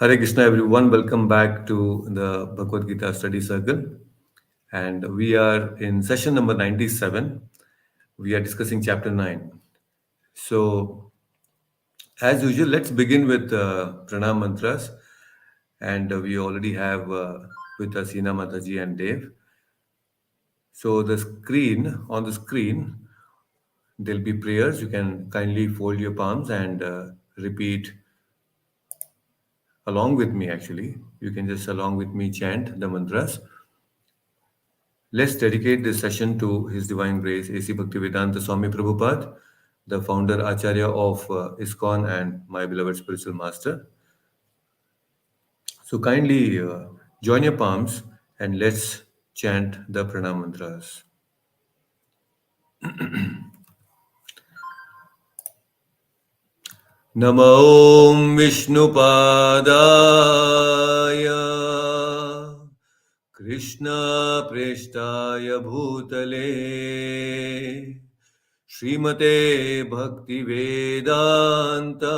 Hare Krishna, everyone. Welcome back to the Bhagavad Gita study circle. And we are in session number 97. We are discussing chapter 9. So, as usual, let's begin with pranam mantras. And we already have with us Hina Mataji and Dave. So, on the screen, there'll be prayers. You can kindly fold your palms and repeat along with me, actually. You can just along with me chant the mantras. Let's dedicate this session to His Divine Grace A.C. Bhaktivedanta Swami Prabhupada, the founder Acharya of ISKCON and my beloved spiritual master. So kindly join your palms and let's chant the pranam mantras. Namo Om Vishnupadaya Krishna Preshtaya Bhutale Srimate Bhaktivedanta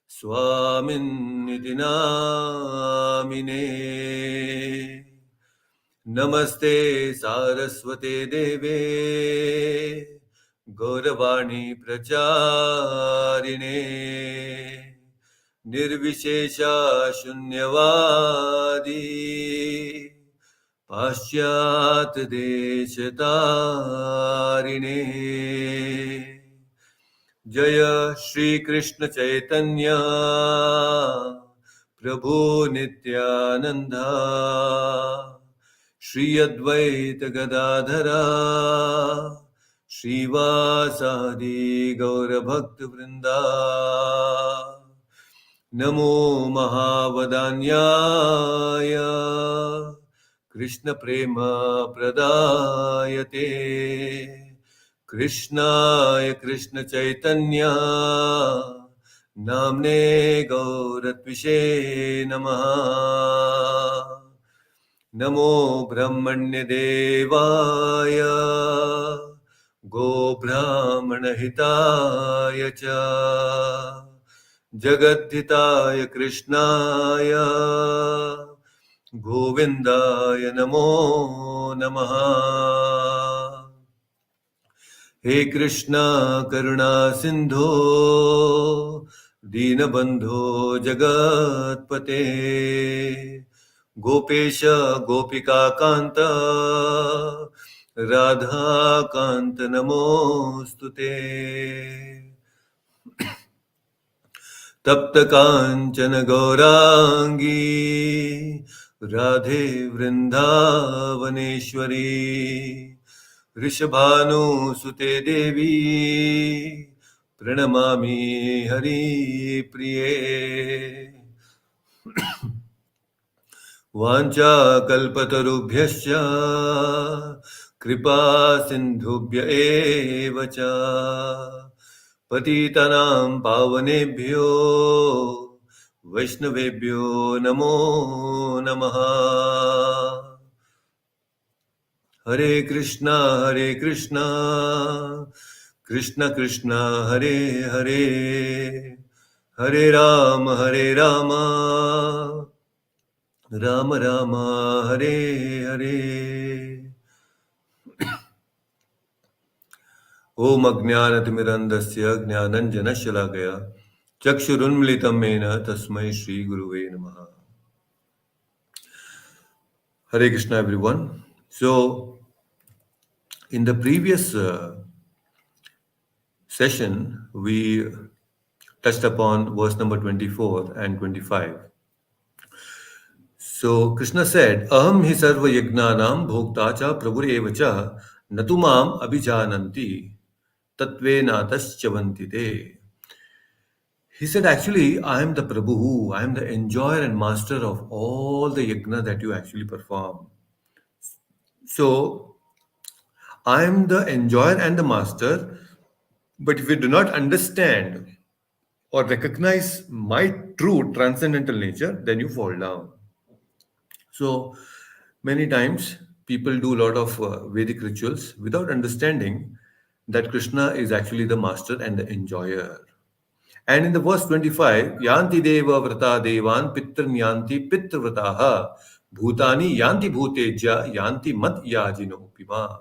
Swamin Niti Namine Namaste Saraswate Deve Gauravani Pracharine Nirvishesha Shunyavadi Paschat Deshatarine Jaya Shri Krishna Chaitanya Prabhu Nityananda Shri Advaita Gadadhara Srivasadi Gaura Bhakta Vrinda Namo Mahavadanyaya Krishna Prema Pradayate Krishnaya Krishna Chaitanya Namne Gauratvishe Namaha Namo Brahmanya Devaya Go Brahmana Hitaya Cha Jagadhitaya Krishnaya Govindaya Namo Namaha He Krishna Karuna Sindho Dinabandho Jagatpate Gopesha Gopika Kanta Radha Kanta Namostute तप्त कांचन गौरांगी राधे वृंदावनेश्वरी ऋषभानुसुते देवी प्रणमामि हरिप्रिये वाञ्छाकल्पतरुभ्यश्च कृपा सिन्धुभ्य एव च पतितानां पावनेभ्यो वैष्णवेभ्यो नमो नमः हरे कृष्णा कृष्ण कृष्ण हरे हरे हरे राम राम राम हरे हरे ओम अज्ञानतिमिरन्धस्य ज्ञानञ्जनशलाकया चक्षुरुन्मिलितं येन तस्मै श्रीगुरुवे नमः. Hare Krishna, everyone. So, in the previous session, we touched upon verse number 24 and 25. So, Krishna said, Aham hi sarva yagnanam bhokta cha prabhur evacha natumam abhijananti tatve nataschavanti te. He said, actually, I am the Prabhu, I am the enjoyer and master of all the yajna that you actually perform. So, I am the enjoyer and the master, but if you do not understand or recognize my true transcendental nature, then you fall down. So, many times people do a lot of Vedic rituals without understanding that Krishna is actually the master and the enjoyer. And in the verse 25, Yanti Deva Vrata Devan Pitran Yanti Pitravrataha Bhutani Yanti Bhuteja Yanti Mat Yajino Pima.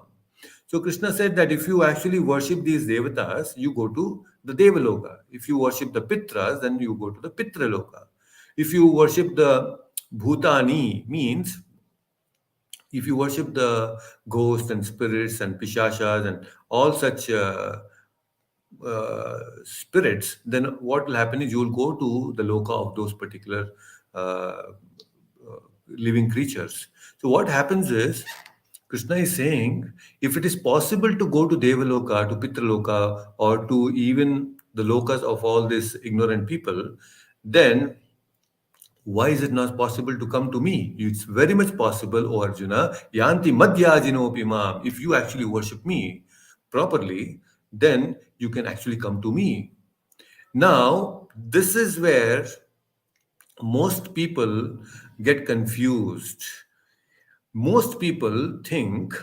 So Krishna said that if you actually worship these devatas, you go to the Devaloka. If you worship the Pitras, then you go to the Pitraloka. If you worship the Bhutani, means if you worship the ghosts and spirits and pishashas and all such spirits, then what will happen is you will go to the loka of those particular living creatures. So what happens is Krishna is saying if it is possible to go to Devaloka, to Pitraloka, or to even the lokas of all these ignorant people, then why is it not possible to come to me? It's very much possible, O Arjuna. Yanti madhyajinopi mam. If you actually worship me properly, then you can actually come to me. Now, this is where most people get confused. Most people think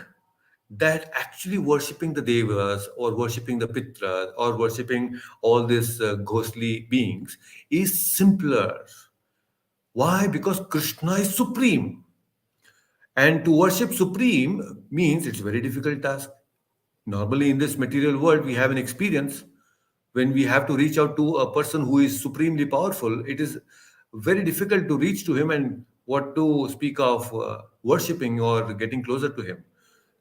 that actually worshipping the devas or worshipping the pitras or worshipping all these ghostly beings is simpler. Why? Because Krishna is supreme. And to worship supreme means it's a very difficult task. Normally, in this material world, we have an experience when we have to reach out to a person who is supremely powerful. It is very difficult to reach to him and what to speak of worshipping or getting closer to him,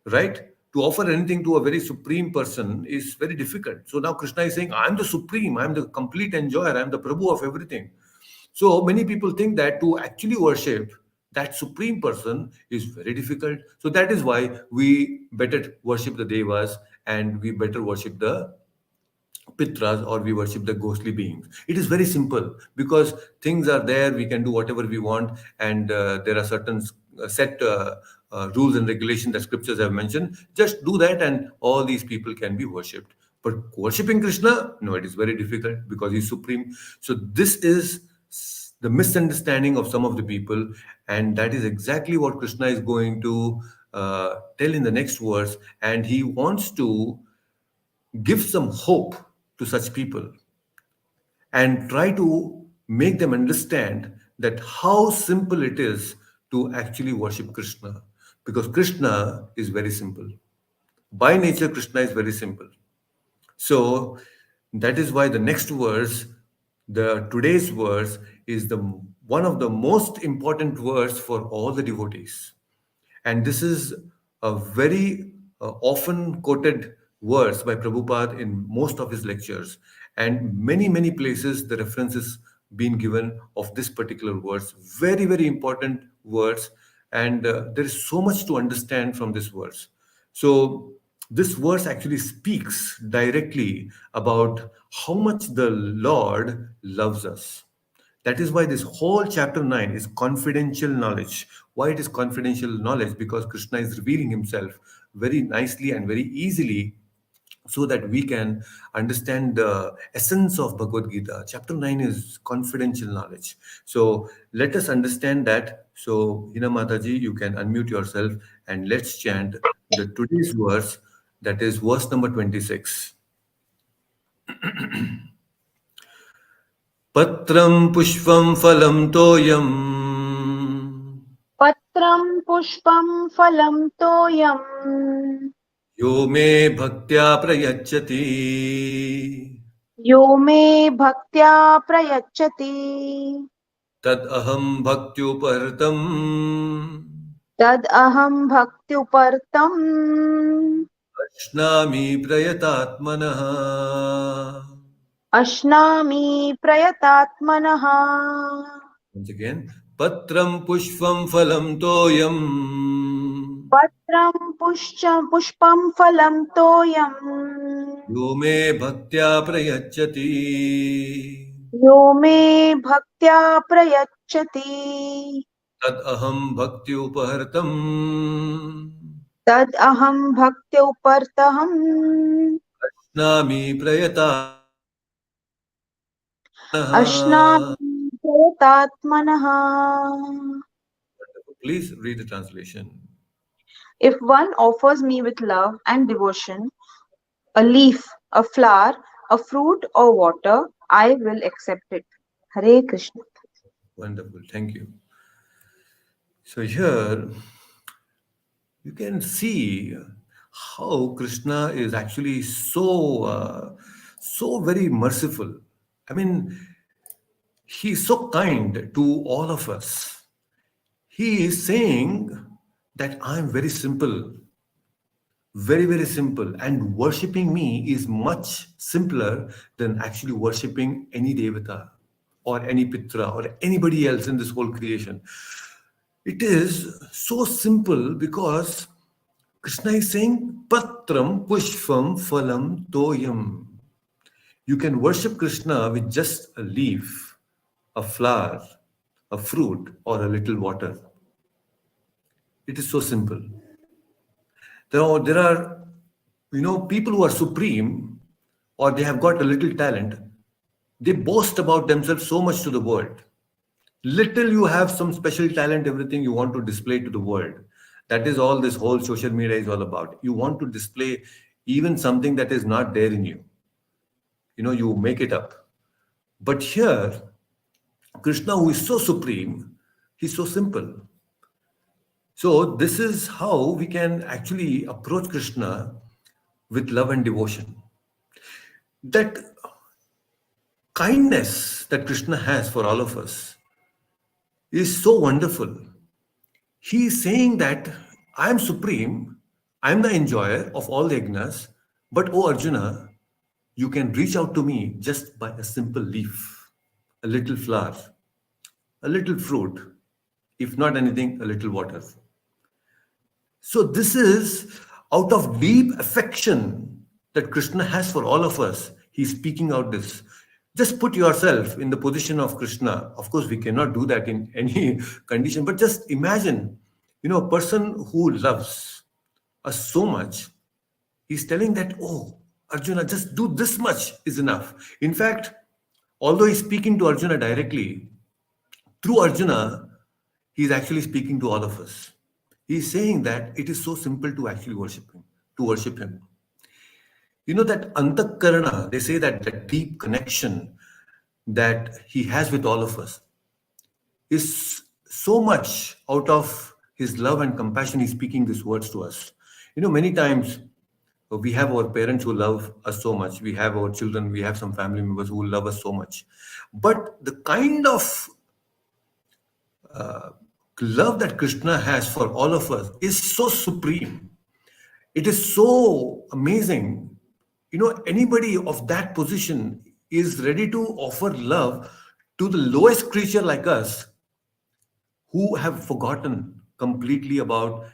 right? To offer anything to a very supreme person is very difficult. So now Krishna is saying, I'm the supreme, I'm the complete enjoyer, I'm the Prabhu of everything. So many people think that to actually worship that supreme person is very difficult. So that is why we better worship the devas and we better worship the pitras or we worship the ghostly beings. It is very simple because things are there, we can do whatever we want, and there are certain set rules and regulations that scriptures have mentioned. Just do that, and all these people can be worshipped. But worshipping Krishna, no, it is very difficult because he's supreme. So, this is the misunderstanding of some of the people, and that is exactly what Krishna is going to tell in the next verse, and he wants to give some hope to such people and try to make them understand that how simple it is to actually worship Krishna, because Krishna is very simple. By nature Krishna is very simple. So that is why the next verse, the today's verse, is the one of the most important verse for all the devotees. And this is a very often quoted verse by Prabhupada in most of his lectures. And many places the reference is being given of this particular verse. Very, very important verse. And there is so much to understand from this verse. So this verse actually speaks directly about how much the Lord loves us. That is why this whole chapter 9 is confidential knowledge. Why it is confidential knowledge? Because Krishna is revealing himself very nicely and very easily so that we can understand the essence of Bhagavad Gita. Chapter 9 is confidential knowledge. So let us understand that. So, Hina Mataji, you can unmute yourself and let's chant the today's verse, that is verse number 26. Patram pushpam phalam toyam पत्रं पुष्पं फलं तोयम् यो मे bhaktya prayachati यो मे भक्त्या प्रयच्छति tad aham bhaktyupartam तदहं भक्त्युपर्तम् ashnami prayatatmanah. अश्नामि प्रयतात्मनः. Once again, patram pushpam phalam toyam पत्रं पुष्पं फलं तोयम् yo me bhaktya prayachati यो मे भक्त्या प्रयच्छति tad aham bhaktyupartam तदहं भक्त्युपर्तहम् ashnami prayatatmanah. अश्नामि प्रयतात्मनः. Please read the translation. If one offers me with love and devotion a leaf, a flower, a fruit, or water, I will accept it. Hare Krishna. Wonderful. Thank you. So here you can see how Krishna is actually so very merciful. I mean, he's so kind to all of us. He is saying that I'm very simple, very, very simple, and worshipping me is much simpler than actually worshipping any devata or any pitra or anybody else in this whole creation. It is so simple because Krishna is saying patram pushpam phalam toyam. You can worship Krishna with just a leaf, a flower, a fruit, or a little water. It is so simple. There are people who are supreme or they have got a little talent. They boast about themselves so much to the world. Little you have some special talent, everything you want to display to the world. That is all this whole social media is all about. You want to display even something that is not there in you. You make it up. But here, Krishna, who is so supreme, he's so simple. So, this is how we can actually approach Krishna with love and devotion. That kindness that Krishna has for all of us is so wonderful. He is saying that I am supreme, I am the enjoyer of all the yajnas, but oh Arjuna, you can reach out to me just by a simple leaf, a little flower, a little fruit, if not anything, a little water. So, this is out of deep affection that Krishna has for all of us. He's speaking out this. Just put yourself in the position of Krishna. Of course, we cannot do that in any condition, but just imagine, a person who loves us so much, he's telling that, oh, Arjuna, just do this much is enough. In fact, although he's speaking to Arjuna directly, through Arjuna, he's actually speaking to all of us. He's saying that it is so simple to actually worship him, to worship him. That antakarana, they say that the deep connection that he has with all of us is so much out of his love and compassion. He's speaking these words to us. Many times we have our parents who love us so much. We have our children, we have some family members who love us so much. But the kind of love that Krishna has for all of us is so supreme. It is so amazing. Anybody of that position is ready to offer love to the lowest creature like us who have forgotten completely about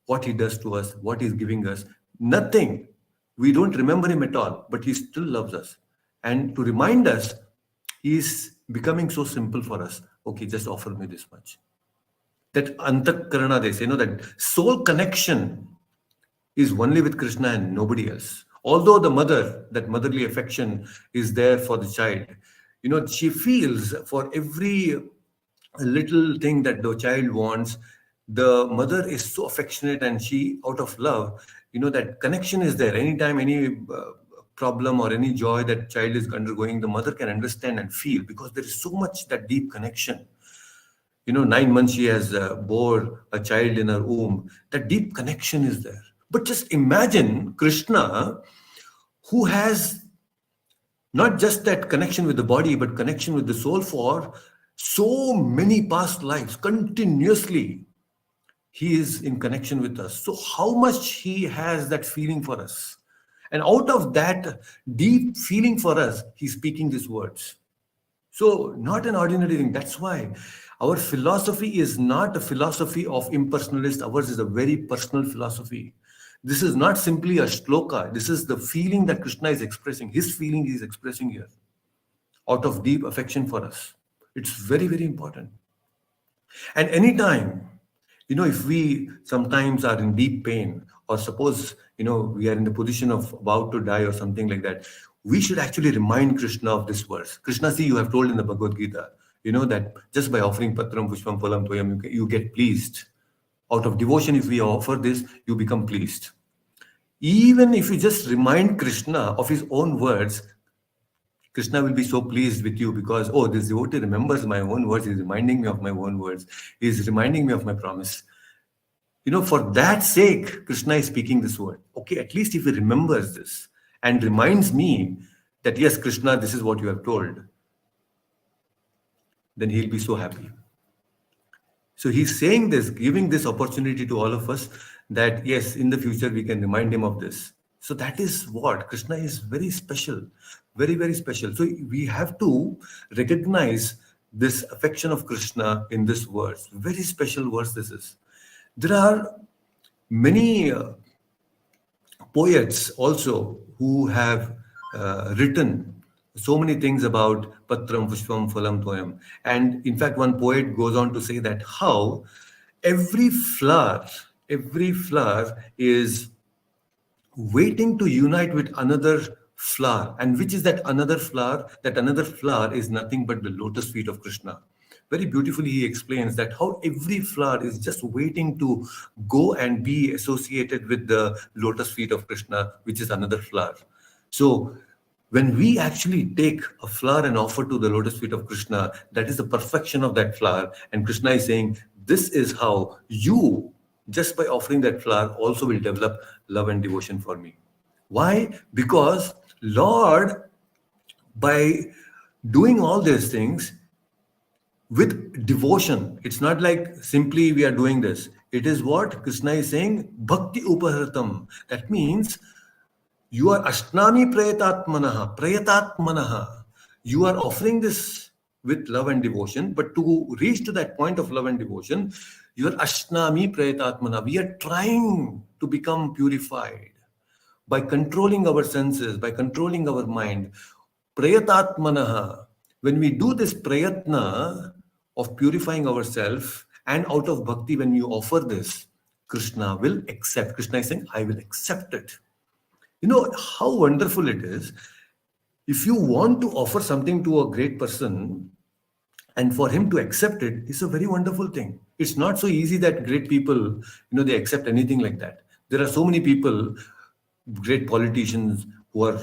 what he does to us, what he's giving us. Nothing. We don't remember him at all, but he still loves us. And to remind us, he's becoming so simple for us. Okay, just offer me this much. That antakarana, they say, that soul connection is only with Krishna and nobody else. Although the mother, that motherly affection is there for the child, she feels for every little thing that the child wants. The mother is so affectionate and she, out of love, that connection is there. Anytime any problem or any joy that child is undergoing, the mother can understand and feel because there is so much that deep connection. 9 months she has bore a child in her womb. That deep connection is there. But just imagine Krishna, who has not just that connection with the body, but connection with the soul for so many past lives. Continuously, he is in connection with us. So how much he has that feeling for us. And out of that deep feeling for us, he's speaking these words. So not an ordinary thing. That's why our philosophy is not a philosophy of impersonalist. Ours is a very personal philosophy. This is not simply a shloka. This is the feeling that Krishna is expressing. His feeling he is expressing here out of deep affection for us. It's very, very important. And anytime, if we sometimes are in deep pain, or suppose, we are in the position of about to die or something like that, we should actually remind Krishna of this verse. Krishna, see, you have told in the Bhagavad Gita, that just by offering patram pushpam phalam toyam, you get pleased. Out of devotion, if we offer this, you become pleased. Even if you just remind Krishna of his own words, Krishna will be so pleased with you because, oh, this devotee remembers my own words. He's reminding me of my own words. He's reminding me of my promise. For that sake, Krishna is speaking this word. Okay, at least if he remembers this and reminds me that, yes, Krishna, this is what you have told, then he'll be so happy. So he's saying this, giving this opportunity to all of us that, yes, in the future we can remind him of this. So that is what Krishna is very special, very, very special. So we have to recognize this affection of Krishna in this verse. Very special verse this is. There are many poets also who have written so many things about Patram Pushpam Phalam Toyam. And in fact, one poet goes on to say that how every flower, every flower is waiting to unite with another flower. And which is that another flower? That another flower is nothing but the lotus feet of Krishna. Very beautifully, he explains that how every flower is just waiting to go and be associated with the lotus feet of Krishna, which is another flower. So, when we actually take a flower and offer to the lotus feet of Krishna, that is the perfection of that flower. And Krishna is saying, this is how you, just by offering that flower, also will develop love and devotion for me. Why? Because Lord, by doing all these things with devotion, it's not like simply we are doing this. It is what Krishna is saying, bhakti upaharatam. That means you are ashnami prayatatmanaha. You are offering this with love and devotion, but to reach to that point of love and devotion, you are ashnami prayatatmana. We are trying to become purified by controlling our senses, by controlling our mind. Prayatatmanaha. When we do this prayatna of purifying ourselves, and out of bhakti, when you offer this, Krishna will accept. Krishna is saying, I will accept it. You know how wonderful it is. If you want to offer something to a great person and for him to accept it, is a very wonderful thing. It's not so easy that great people, they accept anything like that. There are so many people, great politicians who are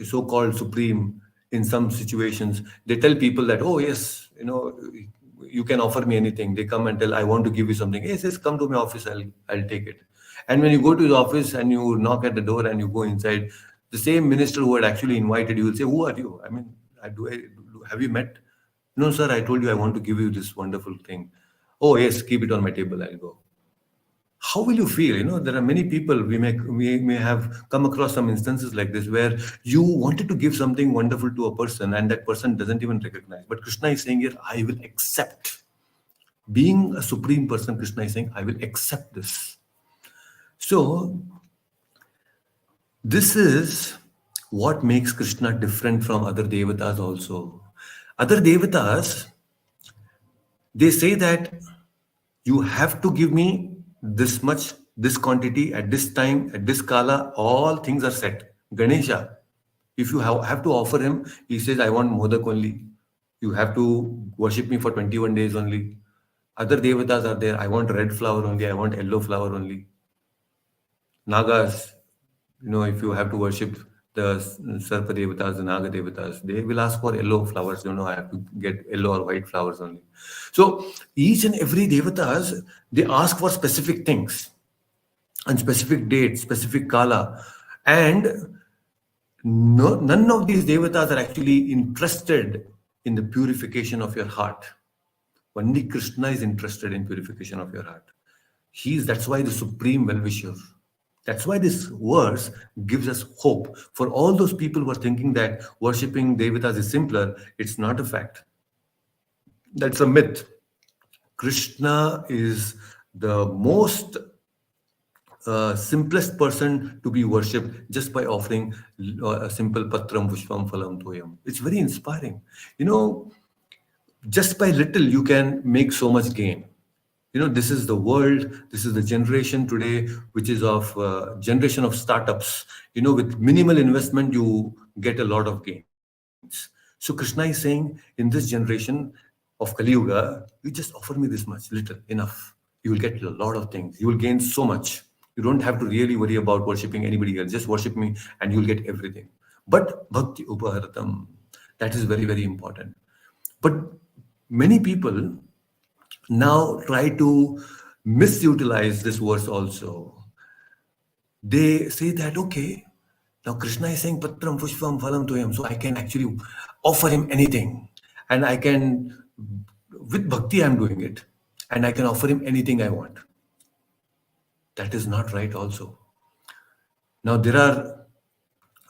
so-called supreme in some situations. They tell people that, oh yes, you can offer me anything. They come and tell, I want to give you something. Yes, yes, come to my office. I'll take it. And when you go to his office and you knock at the door and you go inside, the same minister who had actually invited you will say, who are you? I mean, have you met? No, sir, I told you I want to give you this wonderful thing. Oh, yes, keep it on my table. I'll go. How will you feel? There are many people, we may have come across some instances like this where you wanted to give something wonderful to a person and that person doesn't even recognize. But Krishna is saying here, I will accept. Being a supreme person, Krishna is saying, I will accept this. So, this is what makes Krishna different from other devatas also. Other devatas, they say that you have to give me this much, this quantity at this time, at this kala, all things are set. Ganesha, if you have to offer him, he says, I want modak only. You have to worship me for 21 days only. Other devatas are there. I want red flower only. I want yellow flower only. Nagas, if you have to worship the Sarpa Devatas, the Naga Devatas, they will ask for yellow flowers. I have to get yellow or white flowers only. So each and every Devatas, they ask for specific things and specific dates, specific kala. And none of these Devatas are actually interested in the purification of your heart. Only Krishna is interested in purification of your heart. That's why the supreme well-wisher. That's why this verse gives us hope. For all those people who are thinking that worshipping Devatas is simpler, it's not a fact. That's a myth. Krishna is the most simplest person to be worshipped just by offering a simple patram pushpam phalam toyam. It's very inspiring. Just by little, you can make so much gain. This is the world, this is the generation today, which is of generation of startups. With minimal investment, you get a lot of gains. So Krishna is saying, in this generation of Kali Yuga, you just offer me this much, little, enough. You will get a lot of things. You will gain so much. You don't have to really worry about worshipping anybody else. Just worship me and you'll get everything. But bhakti upaharatam. That is very, very important. But many people now try to misutilize this verse also. They say that, okay, now Krishna is saying Patram Pushpam Phalam Toyam, so I can actually offer him anything. And I can, with bhakti, I'm doing it. And I can offer him anything I want. That is not right, also. Now, there are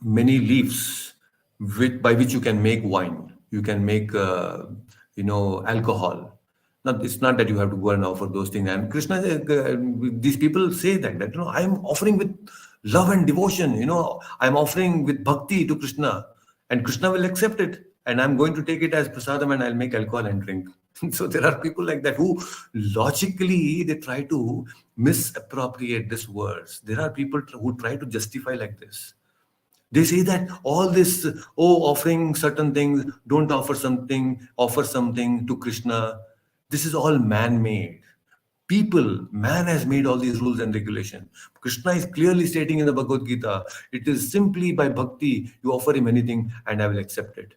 many leaves by which you can make wine. You can make, alcohol. Now, it's not that you have to go and offer those things. And Krishna, these people say that I'm offering with love and devotion. I'm offering with bhakti to Krishna, and Krishna will accept it. And I'm going to take it as prasadam, and I'll make alcohol and drink. So there are people like that who logically they try to misappropriate this words. There are people who try to justify like this. They say that all this, offering certain things, don't offer something to Krishna. This is all man made. Man has made all these rules and regulations. Krishna is clearly stating in the Bhagavad Gita, it is simply by bhakti, you offer him anything and I will accept it.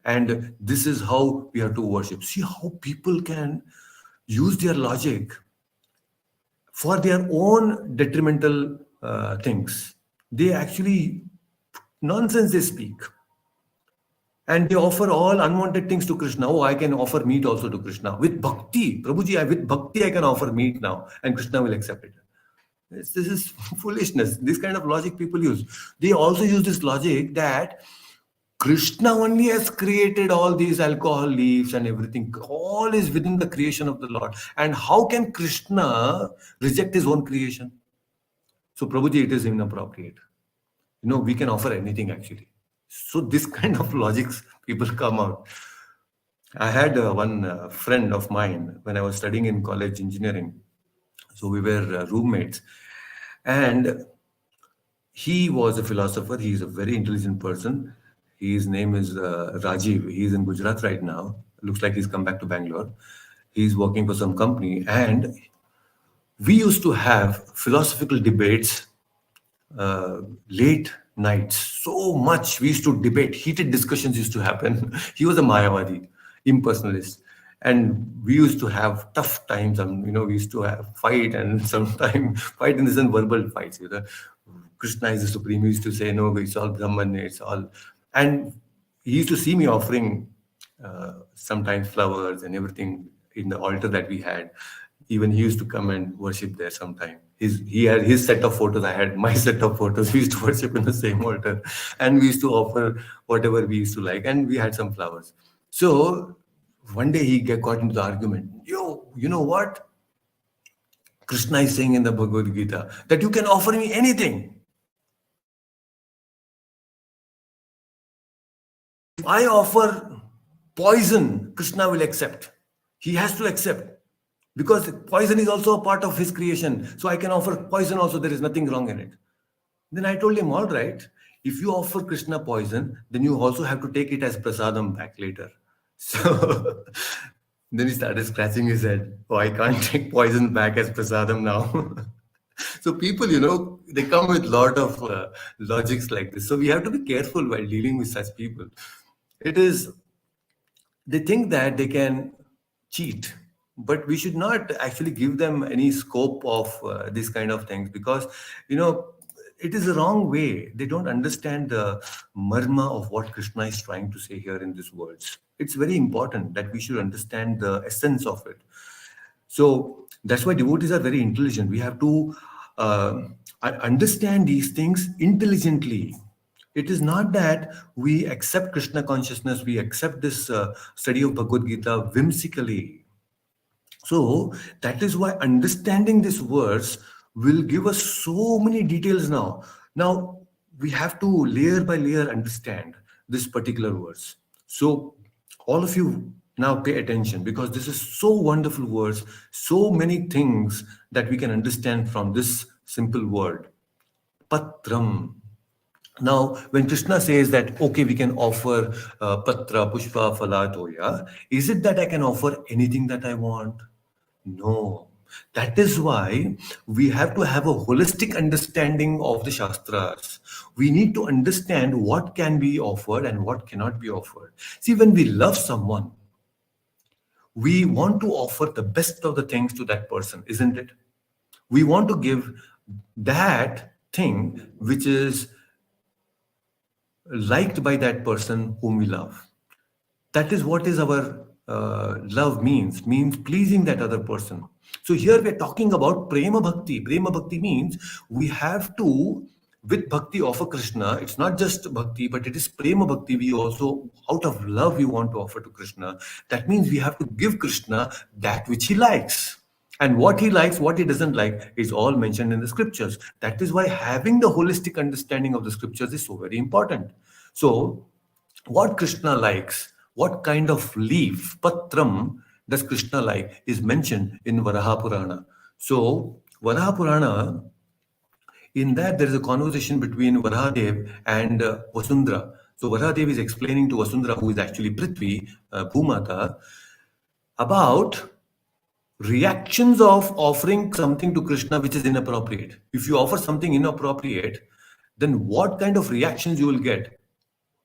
And this is how we have to worship. See how people can use their logic for their own detrimental things. They actually nonsense they speak. And they offer all unwanted things to Krishna. Oh, I can offer meat also to Krishna. With bhakti, Prabhuji, with bhakti I can offer meat now. And Krishna will accept it. This is foolishness. This kind of logic people use. They also use this logic that Krishna only has created all these alcohol leaves and everything. All is within the creation of the Lord. And how can Krishna reject his own creation? So, Prabhuji, it is inappropriate. We can offer anything actually. So this kind of logics people come out. I had one friend of mine when I was studying in college engineering. So we were roommates, and he was a philosopher. He is a very intelligent person. His name is Rajiv. He's in Gujarat right now. Looks like he's come back to Bangalore. He's working for some company, and we used to have philosophical debates late nights. So much we used to debate. Heated discussions used to happen. He was a Mayavadi, impersonalist. And we used to have tough times. We used to have fight, and sometimes fight in the sense verbal fights. Krishna is the supreme. He used to say, no, it's all Brahman, it's all. And he used to see me offering sometimes flowers and everything in the altar that we had. Even he used to come and worship there sometime. He had his set of photos, I had my set of photos. We used to worship in the same altar, and we used to offer whatever we used to like, and we had some flowers. So one day he got into the argument. You know what? Krishna is saying in the Bhagavad Gita that you can offer me anything. If I offer poison, Krishna will accept. He has to accept. Because poison is also a part of his creation. So I can offer poison also. There is nothing wrong in it. Then I told him, all right, if you offer Krishna poison, then you also have to take it as prasadam back later. So then he started scratching his head. Oh, I can't take poison back as prasadam now. So people, they come with lot of logics like this. So we have to be careful while dealing with such people. They think that they can cheat, but we should not actually give them any scope of this kind of things, because it is a wrong way. They don't understand the marma of what Krishna is trying to say here in these words. It's very important that we should understand the essence of it. So that's why devotees are very intelligent. We have to understand these things intelligently. It is not that we accept Krishna consciousness, we accept this study of Bhagavad Gita whimsically. So that is why understanding this verse will give us so many details now. Now we have to layer by layer understand this particular verse. So all of you now pay attention, because this is so wonderful verse, so many things that we can understand from this simple word, patram. Now, when Krishna says that, okay, we can offer patra, pushpa, phala, toya, is it that I can offer anything that I want? No. That is why we have to have a holistic understanding of the Shastras. We need to understand what can be offered and what cannot be offered. See, when we love someone, we want to offer the best of the things to that person, isn't it? We want to give that thing which is liked by that person whom we love. That is what is our love means pleasing that other person. So here we're talking about prema bhakti means we have to, with bhakti, offer Krishna. It's not just bhakti, but it is prema bhakti. We also, out of love, we want to offer to Krishna. That means we have to give Krishna that which he likes. And what he likes, what he doesn't like, is all mentioned in the scriptures. That is why having the holistic understanding of the scriptures is so very important. So what Krishna likes, what kind of leaf, patram, does Krishna like, is mentioned in Varaha Purana. So, Varaha Purana, in that there is a conversation between Varahadev and Vasundhara. So, Varahadev is explaining to Vasundhara, who is actually Prithvi, Bhumata, about reactions of offering something to Krishna which is inappropriate. If you offer something inappropriate, then what kind of reactions you will get?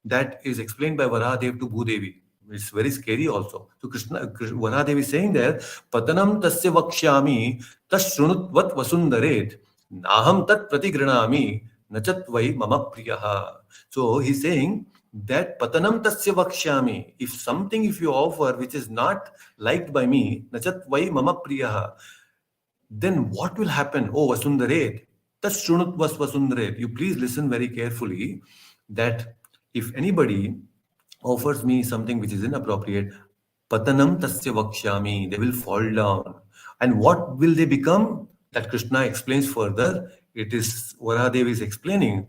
That is explained by Varahadev to Bhudevi. It's very scary also. So Varahadev is saying there, Patanam tasya vakshyami tas shrunutvat vasundaret naham tat pratigranami nachat vai mama priyaha. So he's saying that Patanam tasya vakshyami, if you offer which is not liked by me, nachat vai mama priyaha, then what will happen? Oh, Vasundaret. Tashrunut was Vasundaret. You please listen very carefully that if anybody offers me something which is inappropriate, Patanam tasya vakshyami, they will fall down. And what will they become? That Krishna explains further. It is Varahadev is explaining.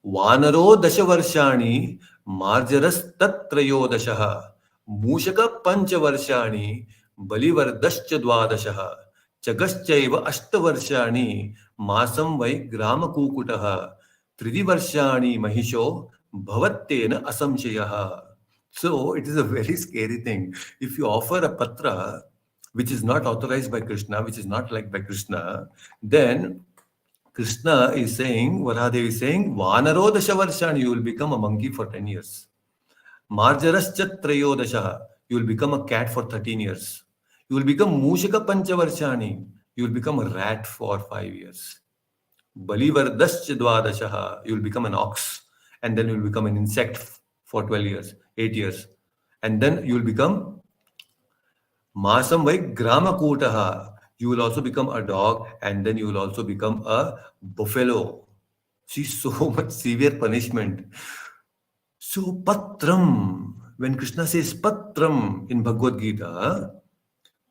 Vanaro dashavarshani marjaras tatrayodashaha मूषक पंचवर्षाणि बलिवर्धश्च द्वादशः चगश्चैव अष्टवर्षाणि मासं वै ग्रामकूकुटः त्रिदिवर्षाणि महिषो भवत्तेन असंशयः. So it is a very scary thing. If you offer a patra which is not authorized by Krishna, which is not liked by Krishna, then Krishna is saying, Varahadev is saying, Vanaro dashavarshani, you will become a monkey for 10 years. Marjarascha Trayodashaha, you will become a cat for 13 years. You will become Mushaka Panchavarshani, you will become a rat for 5 years. Balivardascha Dwadashaha, you will become an ox, and then you will become an insect for 12 years, 8 years. And then you will become Masam Vai Gramakutaha, you will also become a dog, and then you will also become a buffalo. See, so much severe punishment. So, Patram, when Krishna says Patram in Bhagavad Gita,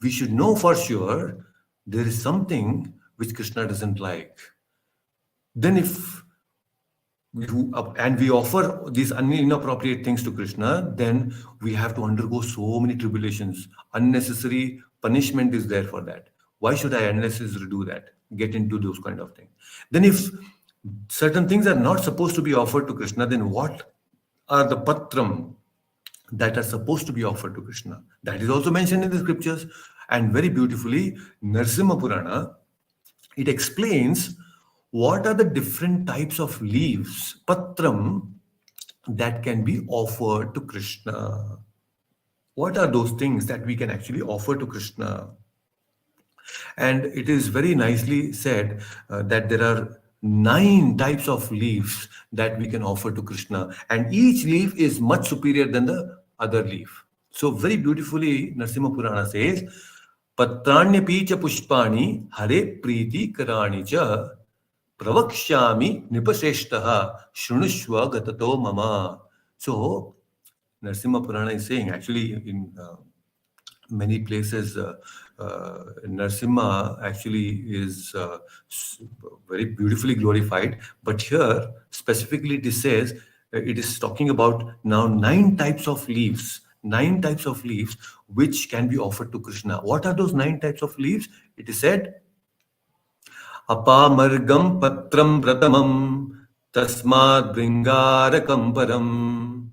we should know for sure there is something which Krishna doesn't like. Then, if we offer these inappropriate things to Krishna, then we have to undergo so many tribulations. Unnecessary punishment is there for that. Why should I unnecessarily do that? Get into those kind of things. Then, if certain things are not supposed to be offered to Krishna, then what are the patram that are supposed to be offered to Krishna? That is also mentioned in the scriptures. And very beautifully, Narsimha Purana, it explains what are the different types of leaves, patram, that can be offered to Krishna. What are those things that we can actually offer to Krishna? And it is very nicely said that there are 9 types of leaves that we can offer to Krishna, and each leaf is much superior than the other leaf. So, very beautifully, Narsimha Purana says, Patranya cha pushpani hare priti karani cha pravakshami nipaseshtaha shrunushva gatato mama. So, Narsimha Purana is saying, actually, in many places, Narsimha actually is very beautifully glorified. But here, specifically, it is talking about now 9 types of leaves. 9 types of leaves which can be offered to Krishna. What are those 9 types of leaves? It is said, Apamargam patram pratamam tasmad bringarakam param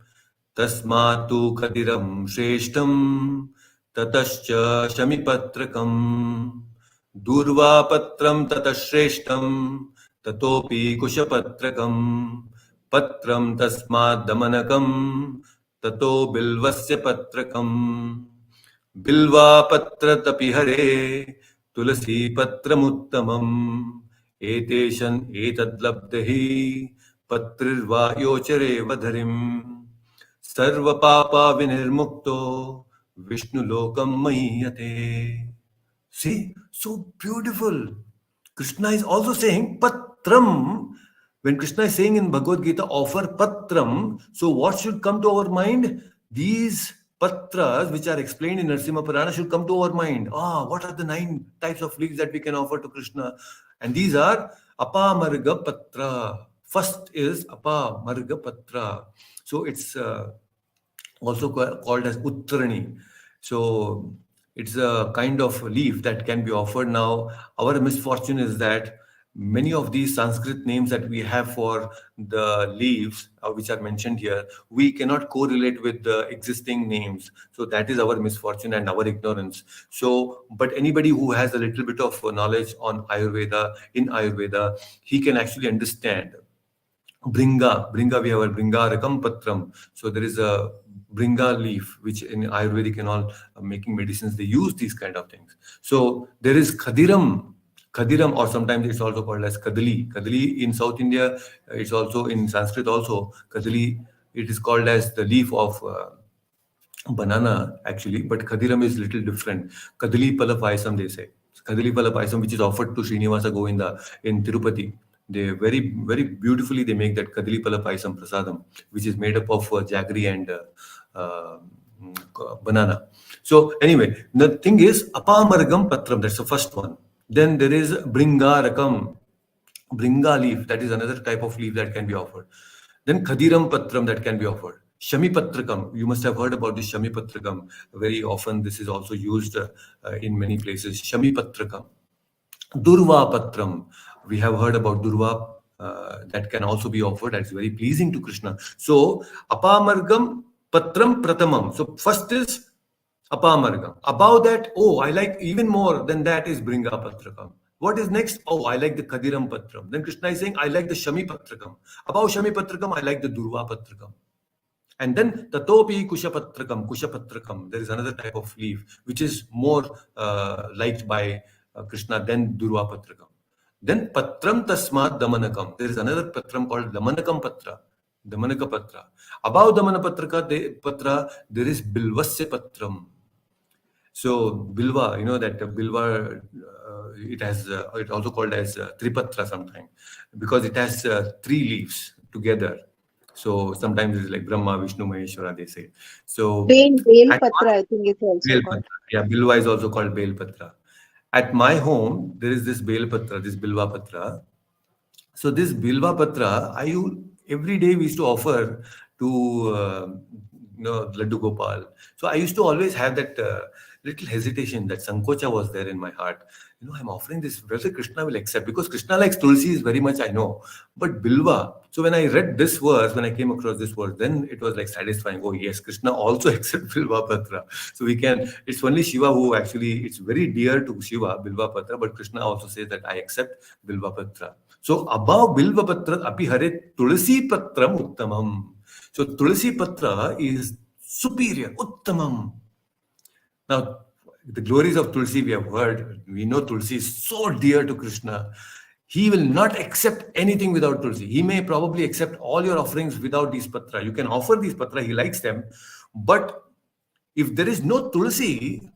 tasmatu khadiram shreshtam tatascha shamipatrakam दूर्वापत्रं ततः श्रेष्ठं ततोऽपि कुशपत्रकं पत्रं तस्मात् दमनकं ततो बिल्वस्य पत्रकम् बिल्वापत्रतपि हरे तुलसीपत्रमुत्तमम् एतेषन् एतद्लब्धहि पत्रिर्वा योचरेव धरिम् सर्वपापा विनिर्मुक्तो विष्णुलोकं महीयते. See, so beautiful. Krishna is also saying patram. When Krishna is saying in Bhagavad Gita, offer patram, so what should come to our mind? These patras, which are explained in Narsimha Purana, should come to our mind. Ah, what are the 9 types of leaves that we can offer to Krishna? And these are Apamarga Patra. First is Apamarga Patra. So it's also called as Uttarani. So it's a kind of leaf that can be offered. Now, our misfortune is that many of these Sanskrit names that we have for the leaves, which are mentioned here, we cannot correlate with the existing names. So that is our misfortune and our ignorance. So, but anybody who has a little bit of knowledge on Ayurveda, in Ayurveda, he can actually understand Bringa, we have a Bringa Rakam Patram. So there is a Bringa leaf, which in Ayurvedic and all making medicines, they use these kind of things. So there is Khadiram, or sometimes it's also called as Kadali. Kadali in South India, it's also in Sanskrit also. Kadali, it is called as the leaf of banana actually, but Khadiram is little different. Kadali Palapayasam, they say. Kadali Palapayasam, which is offered to Srinivasa Govinda in Tirupati. They very beautifully they make that Kadali Palapayasam Prasadam, which is made up of jaggery and uh, banana. So anyway, the thing is Apamargam Patram, that's the first one. Then there is Bringarakam, Bringa leaf, that is another type of leaf that can be offered. Then Khadiram Patram that can be offered. Shami Patrakam, you must have heard about this Shami Patrakam. Very often this is also used in many places. Shami Patrakam. Durva Patram. We have heard about Durva that can also be offered. That's very pleasing to Krishna. So, Apamargam Patram Pratamam. So, first is Apamargam. Above that, oh, I like even more than that is Bringa Patrakam. What is next? Oh, I like the Kadiram Patram. Then Krishna is saying, I like the Shami Patrakam. Above Shami Patrakam, I like the Durva Patrakam. And then Tatopi Kushapatrakam. There is another type of leaf which is more liked by Krishna than Durva Patrakam. Then Patram Tasmat Damanakam. There is another Patram called Damanakam Patra. Damanaka Patra. Above Patra, there is Bilvasya Patram. So Bilva, you know that Bilva, it has it also called as Tripatra sometimes because it has 3 leaves together. So sometimes it's like Brahma, Vishnu, Maheshwara, they say. So Bale at Patra, I think it's also Bel called. Patra, yeah, Bilva is also called Bel Patra. At my home, there is this Bel Patra, this Bilva Patra. So this Bilva Patra, every day we used to offer to Laddu Gopal. So I used to always have that little hesitation, that Sankocha was there in my heart. I'm offering this, whether Krishna will accept, because Krishna likes Tulsi is very much I know, but Bilva. So when I read this verse, when I came across this verse, then it was like satisfying. Oh yes, Krishna also accepts Bilva Patra. So we can. It's only Shiva who actually. It's very dear to Shiva Bilva Patra, but Krishna also says that I accept Bilva Patra. So above Bilva Patra, api hare Tulsi Patram Uttamam. So Tulsi Patra is superior, Uttamam. Now, the glories of Tulsi we have heard. We know Tulsi is so dear to Krishna. He will not accept anything without Tulsi. He may probably accept all your offerings without these patra. You can offer these patra, he likes them. But if there is no Tulsi,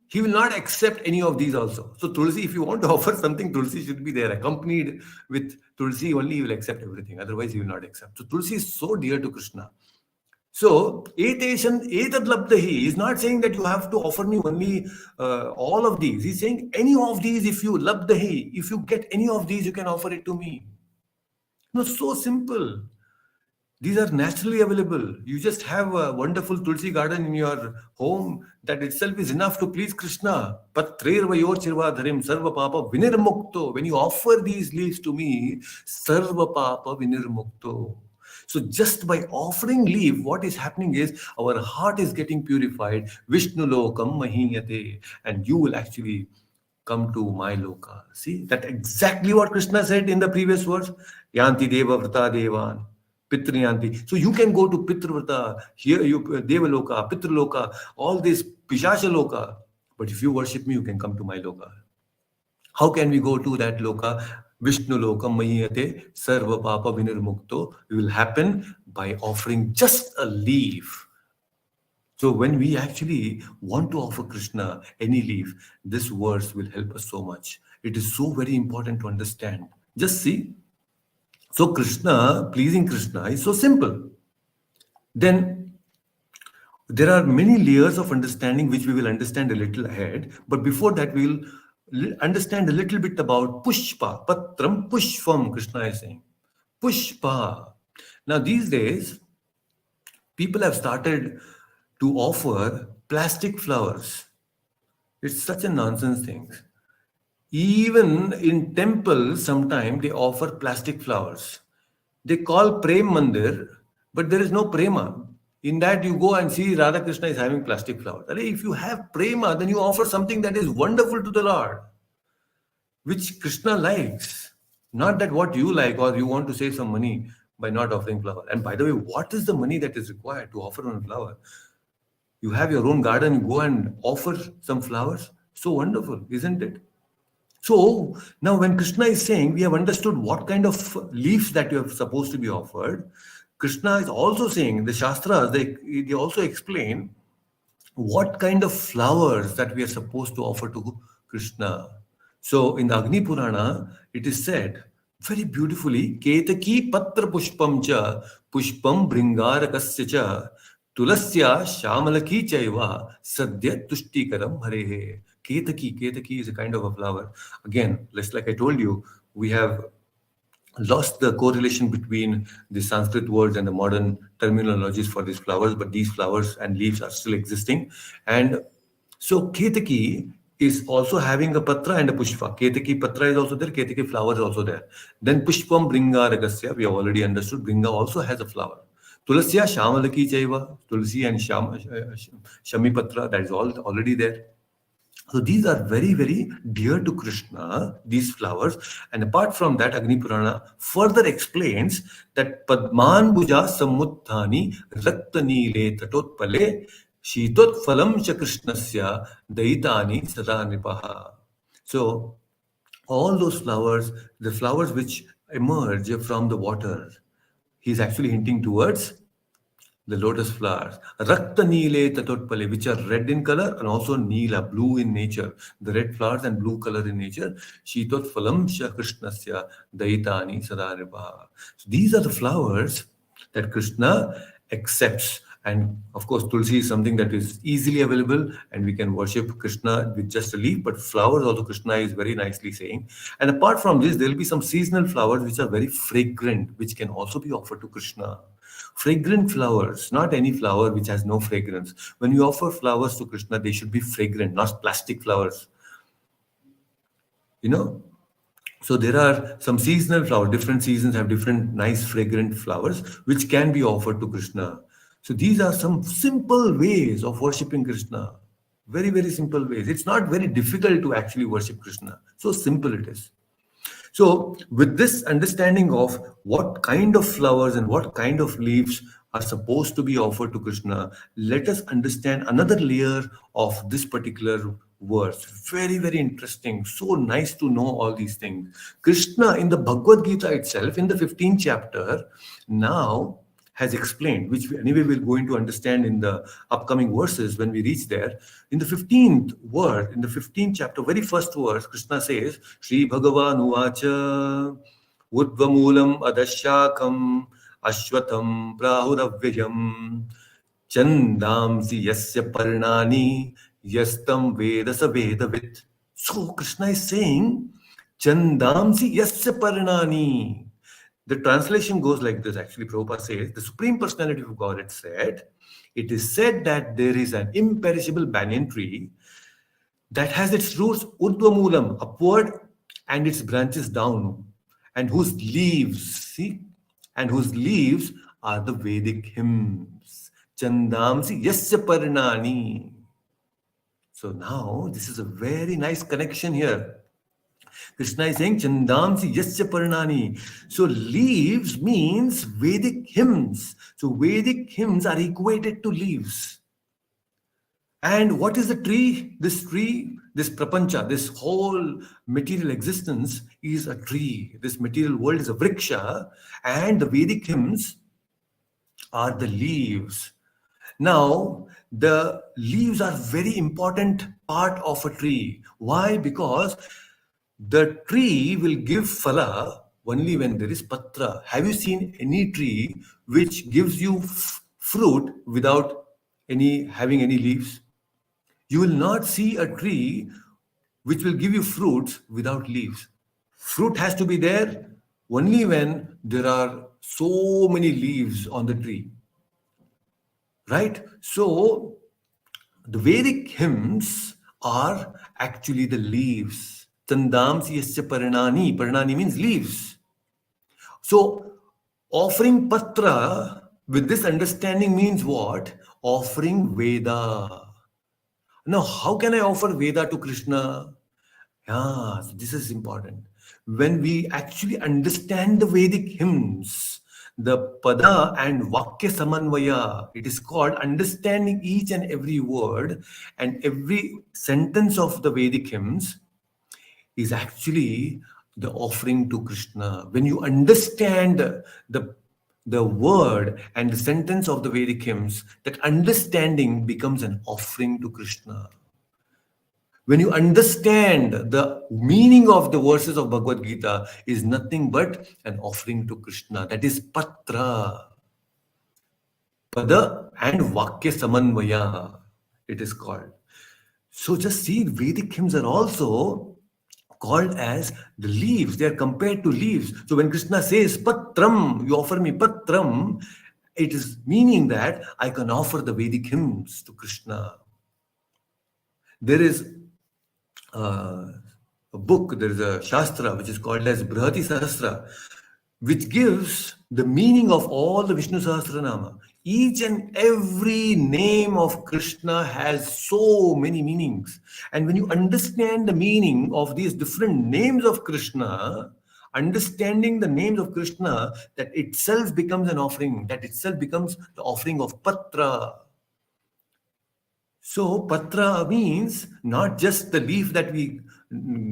he will not accept any of these also. So Tulsi, if you want to offer something, Tulsi should be there. Accompanied with Tulsi, only he will accept everything. Otherwise, he will not accept. So Tulsi is so dear to Krishna. So, eteshan etadlabdahi is not saying that you have to offer me only all of these. He's saying any of these, if you labdahi, if you get any of these, you can offer it to me. No, so simple. These are naturally available. You just have a wonderful Tulsi garden in your home. That itself is enough to please Krishna. Patrervayor chirvadharim sarva papa vinirmukto. When you offer these leaves to me, sarva papa vinirmukto. So just by offering leaf, what is happening is our heart is getting purified. Vishnu lokam mahiyate. And you will actually come to my loka. See, that exactly what Krishna said in the previous verse. Yanti deva vrta devan. Pitriyanti. So you can go to Pitravrta, here you Devaloka, Pitraloka, all this Pishasha Loka. But if you worship me, you can come to my Loka. How can we go to that Loka? Vishnu Loka Mayate Sarva Papa Vinirmukto. It will happen by offering just a leaf. So when we actually want to offer Krishna any leaf, this verse will help us so much. It is so very important to understand. Just see. So Krishna, pleasing Krishna is so simple. Then there are many layers of understanding which we will understand a little ahead. But before that, we will understand a little bit about Pushpa, Patram Pushpam, Krishna is saying. Pushpa. Now, these days, people have started to offer plastic flowers. It's such a nonsense thing. Even in temples, sometimes they offer plastic flowers. They call Prem Mandir, but there is no Prema. In that, you go and see Radha Krishna is having plastic flowers. If you have Prema, then you offer something that is wonderful to the Lord, which Krishna likes. Not that what you like or you want to save some money by not offering flower. And by the way, what is the money that is required to offer on a flower? You have your own garden, you go and offer some flowers. So wonderful, isn't it? So now when Krishna is saying we have understood what kind of leaves that you are supposed to be offered, Krishna is also saying the Shastras, they also explain what kind of flowers that we are supposed to offer to Krishna. So in the Agni Purana, it is said very beautifully, Ketaki Patra Pushpam cha Pushpam Bringarakasya cha Tulasya Shamalaki chaiva Sadya Tuštikaram Harehe. Ketaki is a kind of a flower. Again, just like I told you, we have lost the correlation between the Sanskrit words and the modern terminologies for these flowers, but these flowers and leaves are still existing. And so Ketaki is also having a patra and a pushpa. Ketaki patra is also there, Ketaki flower is also there. Then Pushpam Bringa Ragasya, we have already understood, Bringa also has a flower. Tulasya Shamalaki Chaiva, Tulsi and Shami Patra, that is all already there. So these are very, very dear to Krishna, these flowers. And apart from that, Agni Purana further explains that Padman Bhuja Samutthani Raktani Le Tatotpale Shitot Phalam Cha Krishnasya Daitani Sada Nipaha. So all those flowers, the flowers which emerge from the water, he's actually hinting towards the lotus flowers. Rakta Neele Tatotpale, which are red in color and also Neela, blue in nature. The red flowers and blue color in nature. Shitot Phalam Sha Krishnasya Daitani Sadaripa. So these are the flowers that Krishna accepts. And of course, Tulsi is something that is easily available and we can worship Krishna with just a leaf. But flowers also Krishna is very nicely saying. And apart from this, there will be some seasonal flowers which are very fragrant, which can also be offered to Krishna. Fragrant flowers, not any flower which has no fragrance. When you offer flowers to Krishna, they should be fragrant, not plastic flowers. You know, so there are some seasonal flowers. Different seasons have different nice fragrant flowers which can be offered to Krishna. So these are some simple ways of worshipping Krishna. Very, very simple ways. It's not very difficult to actually worship Krishna. So simple it is. So, with this understanding of what kind of flowers and what kind of leaves are supposed to be offered to Krishna, let us understand another layer of this particular verse. Very, very interesting. So nice to know all these things. Krishna in the Bhagavad Gita itself, in the 15th chapter, now has explained, which we anyway will going to understand in the upcoming verses when we reach there. In the 15th word, in the 15th chapter, very first verse, Krishna says, Sri Bhagavan Uvacha Udvamulam Adashakam Ashwatam Prahuravyayam Chandamsi Yasya Parnani Yastam Vedasa Vedavit. So Krishna is saying, Chandamsi Yasya Parnani. The translation goes like this. Actually, Prabhupada says, the Supreme Personality of Godhead said, it is said that there is an imperishable banyan tree that has its roots urdhvamulam, upward, and its branches down, and whose leaves, see, and whose leaves are the Vedic hymns. Chandamsi yasya parnani. So now this is a very nice connection here. Krishna is saying Chandamsi Yasya Parnani. So leaves means Vedic hymns. So Vedic hymns are equated to leaves. And what is the tree? This tree, this prapancha, this whole material existence is a tree. This material world is a vriksha, and the Vedic hymns are the leaves. Now, the leaves are very important part of a tree. Why? Because the tree will give phala only when there is patra. Have you seen any tree which gives you fruit without any having any leaves? You will not see a tree which will give you fruits without leaves. Fruit has to be there only when there are so many leaves on the tree, right? So the Vedic hymns are actually the leaves. Tandamsi yasya parinani. Parinani means leaves. So offering patra with this understanding means what? Offering Veda. Now, how can I offer Veda to Krishna? Yeah, so this is important. When we actually understand the Vedic hymns, the pada and vakya samanvaya, it is called understanding each and every word and every sentence of the Vedic hymns is actually the offering to Krishna. When you understand the word and the sentence of the Vedic hymns, that understanding becomes an offering to Krishna. When you understand the meaning of the verses of Bhagavad Gita is nothing but an offering to Krishna. That is patra, pada and vakya samanvaya, it is called. So just see, Vedic hymns are also called as the leaves. They are compared to leaves. So when Krishna says patram, you offer me patram, it is meaning that I can offer the Vedic hymns to Krishna. There is uh, a book, there is a Shastra which is called as Brihati Sahasra, which gives the meaning of all the Vishnu Sahasranama. Each and every name of Krishna has so many meanings. And when you understand the meaning of these different names of Krishna, understanding the names of Krishna, that itself becomes an offering, that itself becomes the offering of Patra. So patra means not just the leaf that we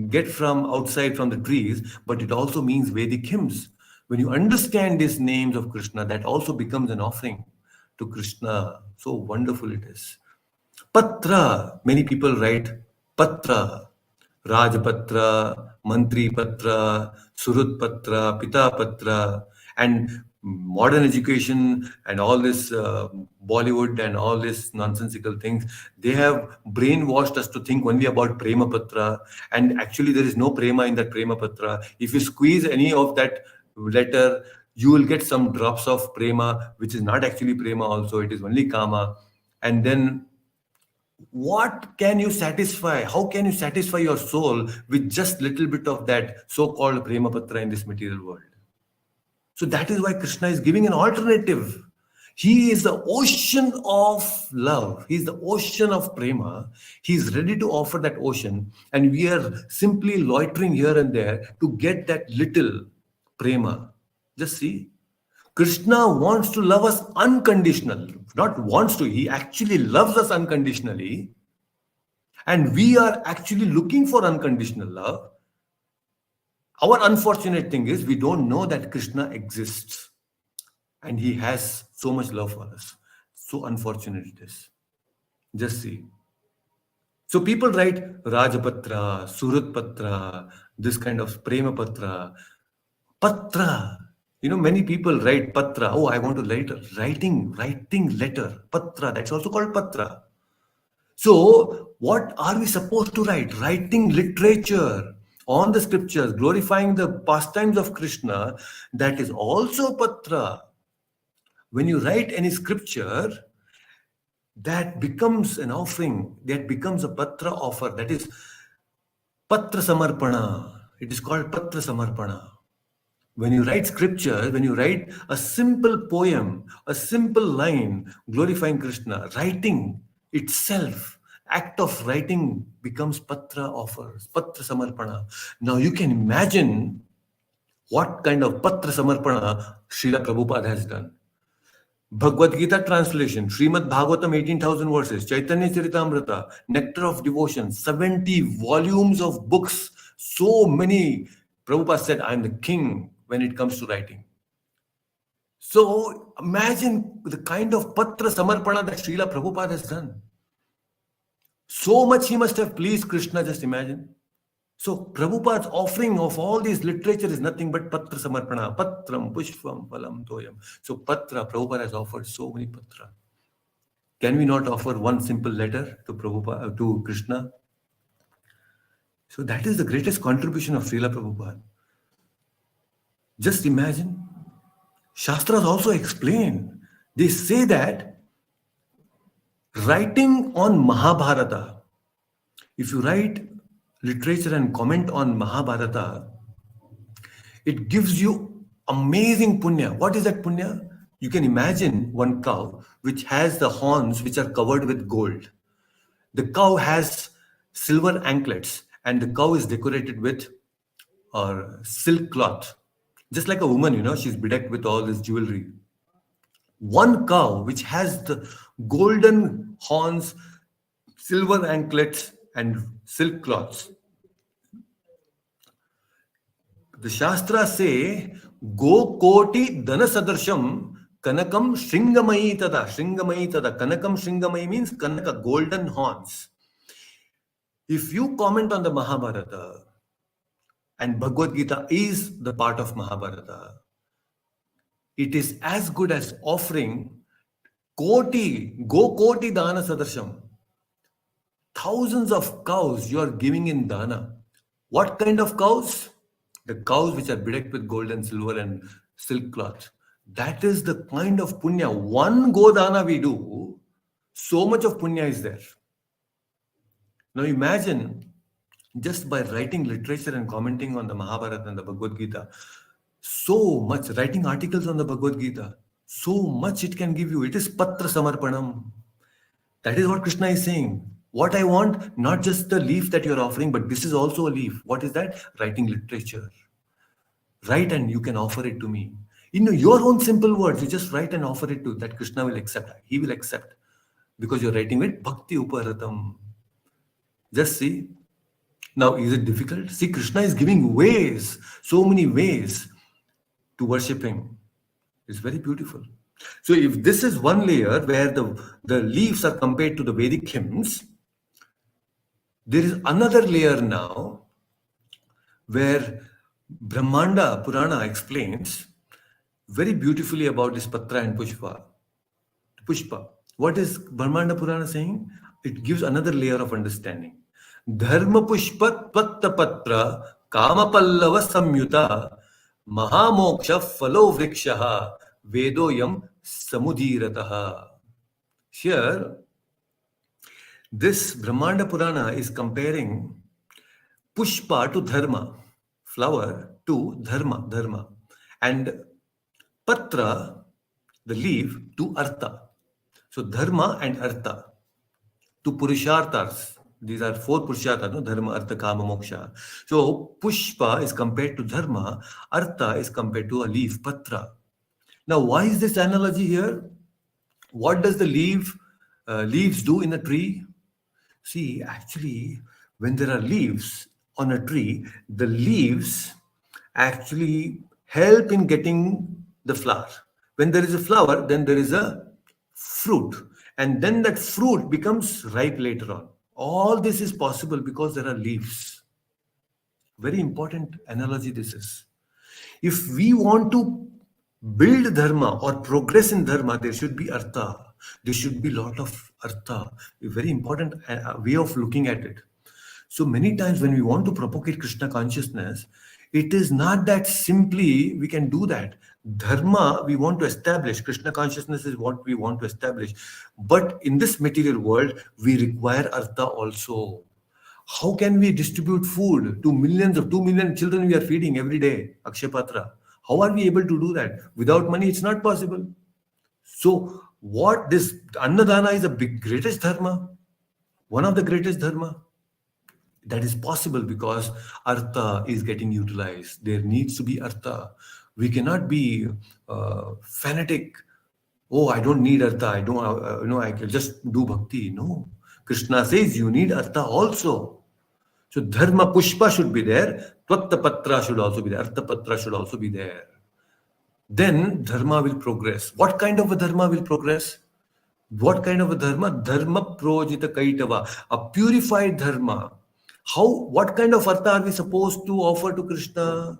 get from outside from the trees, but it also means Vedic hymns. When you understand these names of Krishna, that also becomes an offering to Krishna. So wonderful it is. Patra, many people write Patra, Rajpatra, Mantri Patra, Surut Patra, Pita Patra, and modern education and all this Bollywood and all this nonsensical things, they have brainwashed us to think only about Prema Patra, and actually there is no Prema in that Prema Patra. If you squeeze any of that letter, you will get some drops of Prema, which is not actually Prema also, it is only Kama. And then what can you satisfy? How can you satisfy your soul with just little bit of that so-called prema patra in this material world? So that is why Krishna is giving an alternative. He is the ocean of love. He is the ocean of prema. He is ready to offer that ocean, and we are simply loitering here and there to get that little prema. Just see, Krishna wants to love us unconditional. Not wants to, he actually loves us unconditionally. And we are actually looking for unconditional love. Our unfortunate thing is we don't know that Krishna exists and he has so much love for us. So unfortunate it is. Just see. So people write Rajapatra, Surutpatra, this kind of Prema Patra, Patra. You know, many people write Patra. Oh, I want to write writing letter. Patra. That's also called Patra. So, what are we supposed to write? Writing literature on the scriptures, glorifying the pastimes of Krishna, that is also patra. When you write any scripture, that becomes an offering, that becomes a patra offer, that is patra samarpana. It is called patra samarpana. When you write scripture, when you write a simple poem, a simple line glorifying Krishna, writing itself, Act of writing becomes patra offers, patra samarpana. Now you can imagine what kind of patra samarpana Srila Prabhupada has done. Bhagavad Gita translation, Srimad Bhagavatam 18,000 verses, Chaitanya Charitamrita, Nectar of Devotion, 70 volumes of books, so many. Prabhupada said, I am the king when it comes to writing. So imagine the kind of patra samarpana that Srila Prabhupada has done. So much he must have pleased Krishna, just imagine. So Prabhupada's offering of all these literature is nothing but patra samarpana, patram, pushpam, phalam, toyam. So patra, Prabhupada has offered so many patra. Can we not offer one simple letter to Prabhupada, to Krishna? So that is the greatest contribution of Srila Prabhupada. Just imagine. Shastras also explain. They say that writing on Mahabharata, if you write literature and comment on Mahabharata, it gives you amazing punya. What is that punya? You can imagine one cow which has the horns which are covered with gold. The cow has silver anklets and the cow is decorated with silk cloth. Just like a woman, she's bedecked with all this jewelry. One cow which has the golden horns, silver anklets, and silk cloths. The Shastras say, Go koti dana sadarsham kanakam shringamayi tada. Shringamayi tada. Kanakam shringamayi means kanaka, golden horns. If you comment on the Mahabharata, and Bhagavad Gita is the part of Mahabharata, it is as good as offering koti dana sadarsham. Thousands of cows you are giving in dana. What kind of cows? The cows which are bedecked with gold and silver and silk cloth. That is the kind of punya. One godana we do, so much of punya is there. Now imagine, just by writing literature and commenting on the Mahabharata and the Bhagavad Gita, so much, writing articles on the Bhagavad Gita, so much it can give you. It is patra samarpanam. That is what Krishna is saying. What I want, not just the leaf that you're offering, but this is also a leaf. What is that? Writing literature. Write and you can offer it to me. In your own simple words, you just write and offer it to that Krishna will accept. He will accept. Because you're writing with Bhakti Uparatam. Just see. Now, is it difficult? See, Krishna is giving ways, so many ways to worship him. It's very beautiful. So if this is one layer where the leaves are compared to the Vedic hymns, there is another layer now where Brahmanda Purana explains very beautifully about this Patra and Pushpa. Pushpa. What is Brahmanda Purana saying? It gives another layer of understanding. Dharma Pushpa Tvatta Patra Kama Pallava Samyuta Mahamoksha Phalo Vrikshaha Vedoyam Samudhirataha. Here, this Brahmanda Purana is comparing Pushpa to Dharma, flower to Dharma, and Patra, the leaf, to Artha. So Dharma and Artha, to Purusharthas. These are four Purusharthas, no? Dharma, Artha, Kama, Moksha. So Pushpa is compared to Dharma, Artha is compared to a leaf, Patra. Now, why is this analogy here? What does the leaves do in a tree? See, actually, when there are leaves on a tree, the leaves actually help in getting the flower. When there is a flower, then there is a fruit. And then that fruit becomes ripe later on. All this is possible because there are leaves. Very important analogy this is. If we want to build dharma or progress in dharma, there should be artha. There should be lot of artha. A very important way of looking at it. So many times when we want to propagate Krishna consciousness, it is not that simply we can do that. Dharma we want to establish, Krishna consciousness is what we want to establish. But in this material world, we require artha also. How can we distribute food to millions of 2 million children we are feeding every day? Akshay Patra. How are we able to do that? Without money, it's not possible. So what this Annadana is the greatest dharma. One of the greatest dharma that is possible because artha is getting utilized. There needs to be artha. We cannot be fanatic. Oh, I don't need artha. I don't, I can just do bhakti. No. Krishna says you need artha also. So dharma pushpa should be there. Tvatta patra should also be there. Artha patra should also be there. Then dharma will progress. What kind of a dharma will progress? What kind of a dharma? Dharma projita kaitava, a purified dharma. How? What kind of artha are we supposed to offer to Krishna?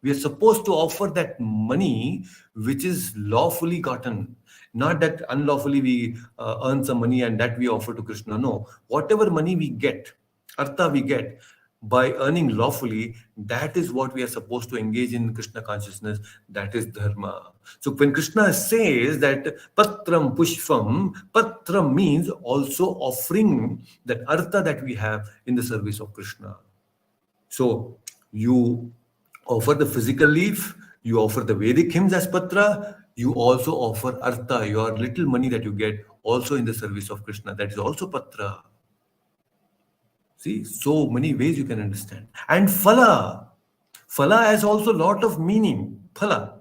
We are supposed to offer that money which is lawfully gotten, not that unlawfully we earn some money and that we offer to Krishna. No, whatever money we get, artha we get by earning lawfully, that is what we are supposed to engage in Krishna consciousness. That is dharma. So when Krishna says that patram pushpam, patram means also offering that artha that we have in the service of Krishna. So you offer the physical leaf, you offer the Vedic hymns as patra, you also offer artha, your little money that you get, also in the service of Krishna. That is also patra. See, so many ways you can understand. And phala. Phala has also a lot of meaning. Phala.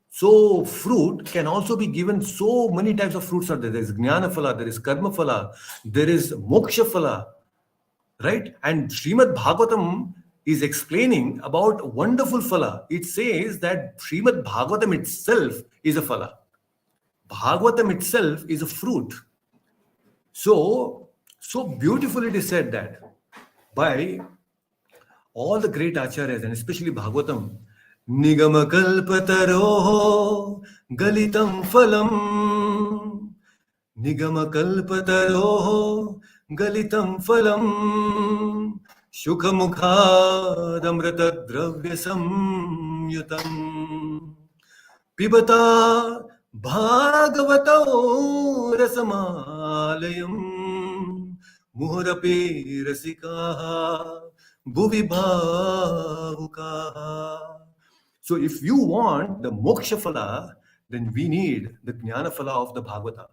So fruit can also be given. So many types of fruits are there. There is jnana phala, there is karma phala, there is moksha phala, right? And Srimad Bhagavatam is explaining about wonderful phala. It says that Srimad Bhagavatam itself is a phala. Bhagavatam itself is a fruit. So beautifully it is said that by all the great acharyas and especially Bhagavatam, Nigama kalpataroho galitam phalam, Nigama kalpataroho galitam phalam, Shukhamukhadamrata dravya samyutam, Pibata bhagavato rasamalayam, Muhurape rasikaha bhuvi bhavukaha. So if you want the moksha phala, then we need the jnana phala of the Bhagavata.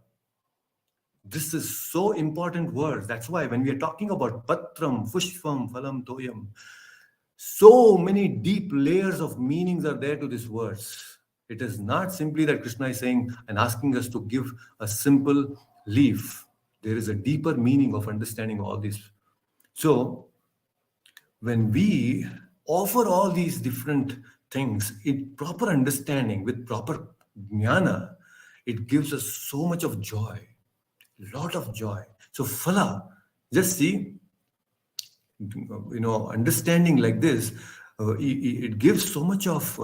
This is so important words. That's why when we are talking about patram, pushpam, phalam, toyam, so many deep layers of meanings are there to these words. It is not simply that Krishna is saying and asking us to give a simple leaf. There is a deeper meaning of understanding all this. So when we offer all these different things in proper understanding with proper jnana, it gives us so much of joy, lot of joy. So phala, just see, understanding like this, it gives so much of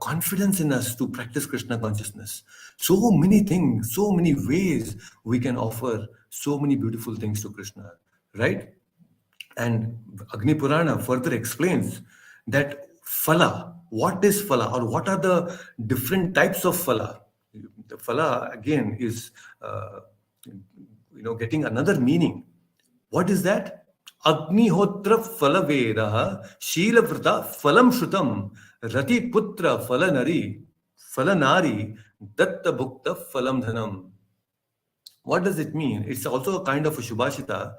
confidence in us to practice Krishna consciousness. So many things, so many ways we can offer so many beautiful things to Krishna, right? And Agni Purana further explains that phala, what is phala, or what are the different types of phala? The phala again is, getting another meaning. What is that? Agnihotra phala veda, Shila vrta phalam shrutam, Rati putra phala nari, Datta bhukta phalam dhanam. What does it mean? It's also a kind of a Shubhashita,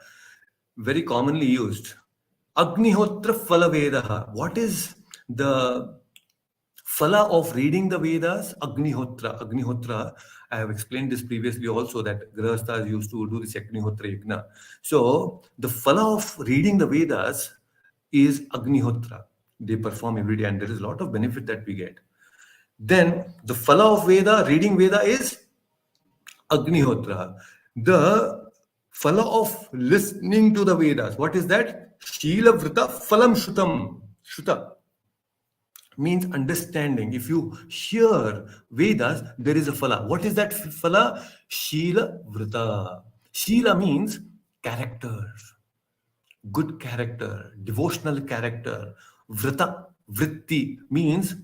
very commonly used. Agnihotra phala veda. What is the phala of reading the Vedas? Agnihotra. Agnihotra. I have explained this previously also that Grahasthas used to do this Agnihotra Yajna. So the phala of reading the Vedas is Agnihotra. They perform every day and there is a lot of benefit that we get. Then the phala of Veda, reading Veda is Agnihotra. The phala of listening to the Vedas. What is that? Shila Vrita Phalam Shrutam. Shruta means understanding. If you hear Vedas, there is a phala. What is that phala? Shila Vrita. Shila means character, good character, devotional character. Vrita, vritti means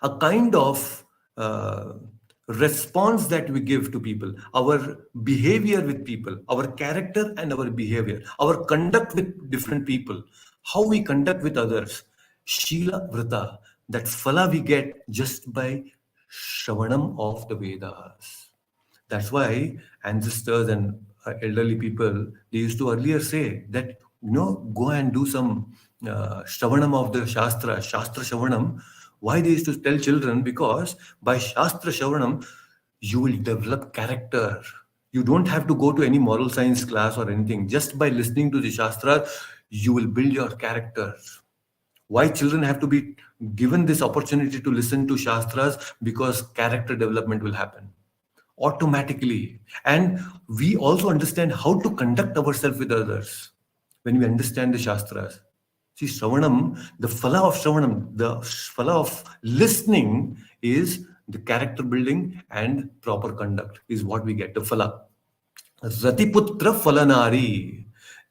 a kind of response that we give to people, our behavior with people, our character and our behavior, our conduct with different people, how we conduct with others. Shila Vrita, that phala we get just by Shravanam of the Vedas. That's why ancestors and elderly people, they used to earlier say that, go and do some shravanam of the Shastra Shravanam. Why they used to tell children? Because by Shastra Shravanam, you will develop character. You don't have to go to any moral science class or anything. Just by listening to the Shastra, you will build your character. Why children have to be given this opportunity to listen to Shastras? Because character development will happen automatically. And we also understand how to conduct ourselves with others when we understand the Shastras. See, Shravanam, the phala of Shravanam, the phala of listening is the character building and proper conduct is what we get, the phala. Ratiputra Phalanari.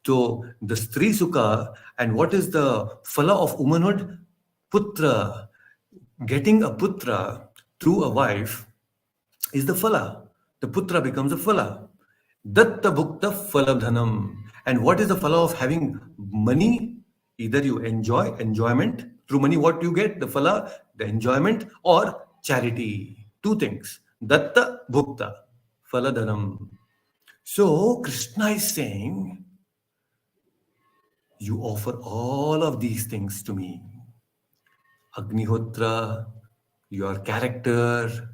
So the Stri Sukha, and what is the phala of womanhood? Putra. Getting a putra through a wife is the phala. The putra becomes a phala. Datta bhukta phaladhanam. And what is the phala of having money? Either you enjoy enjoyment through money, what you get, the phala, the enjoyment, or charity. Two things. Datta bhukta phaladhanam. So Krishna is saying, you offer all of these things to me. Agnihotra, your character,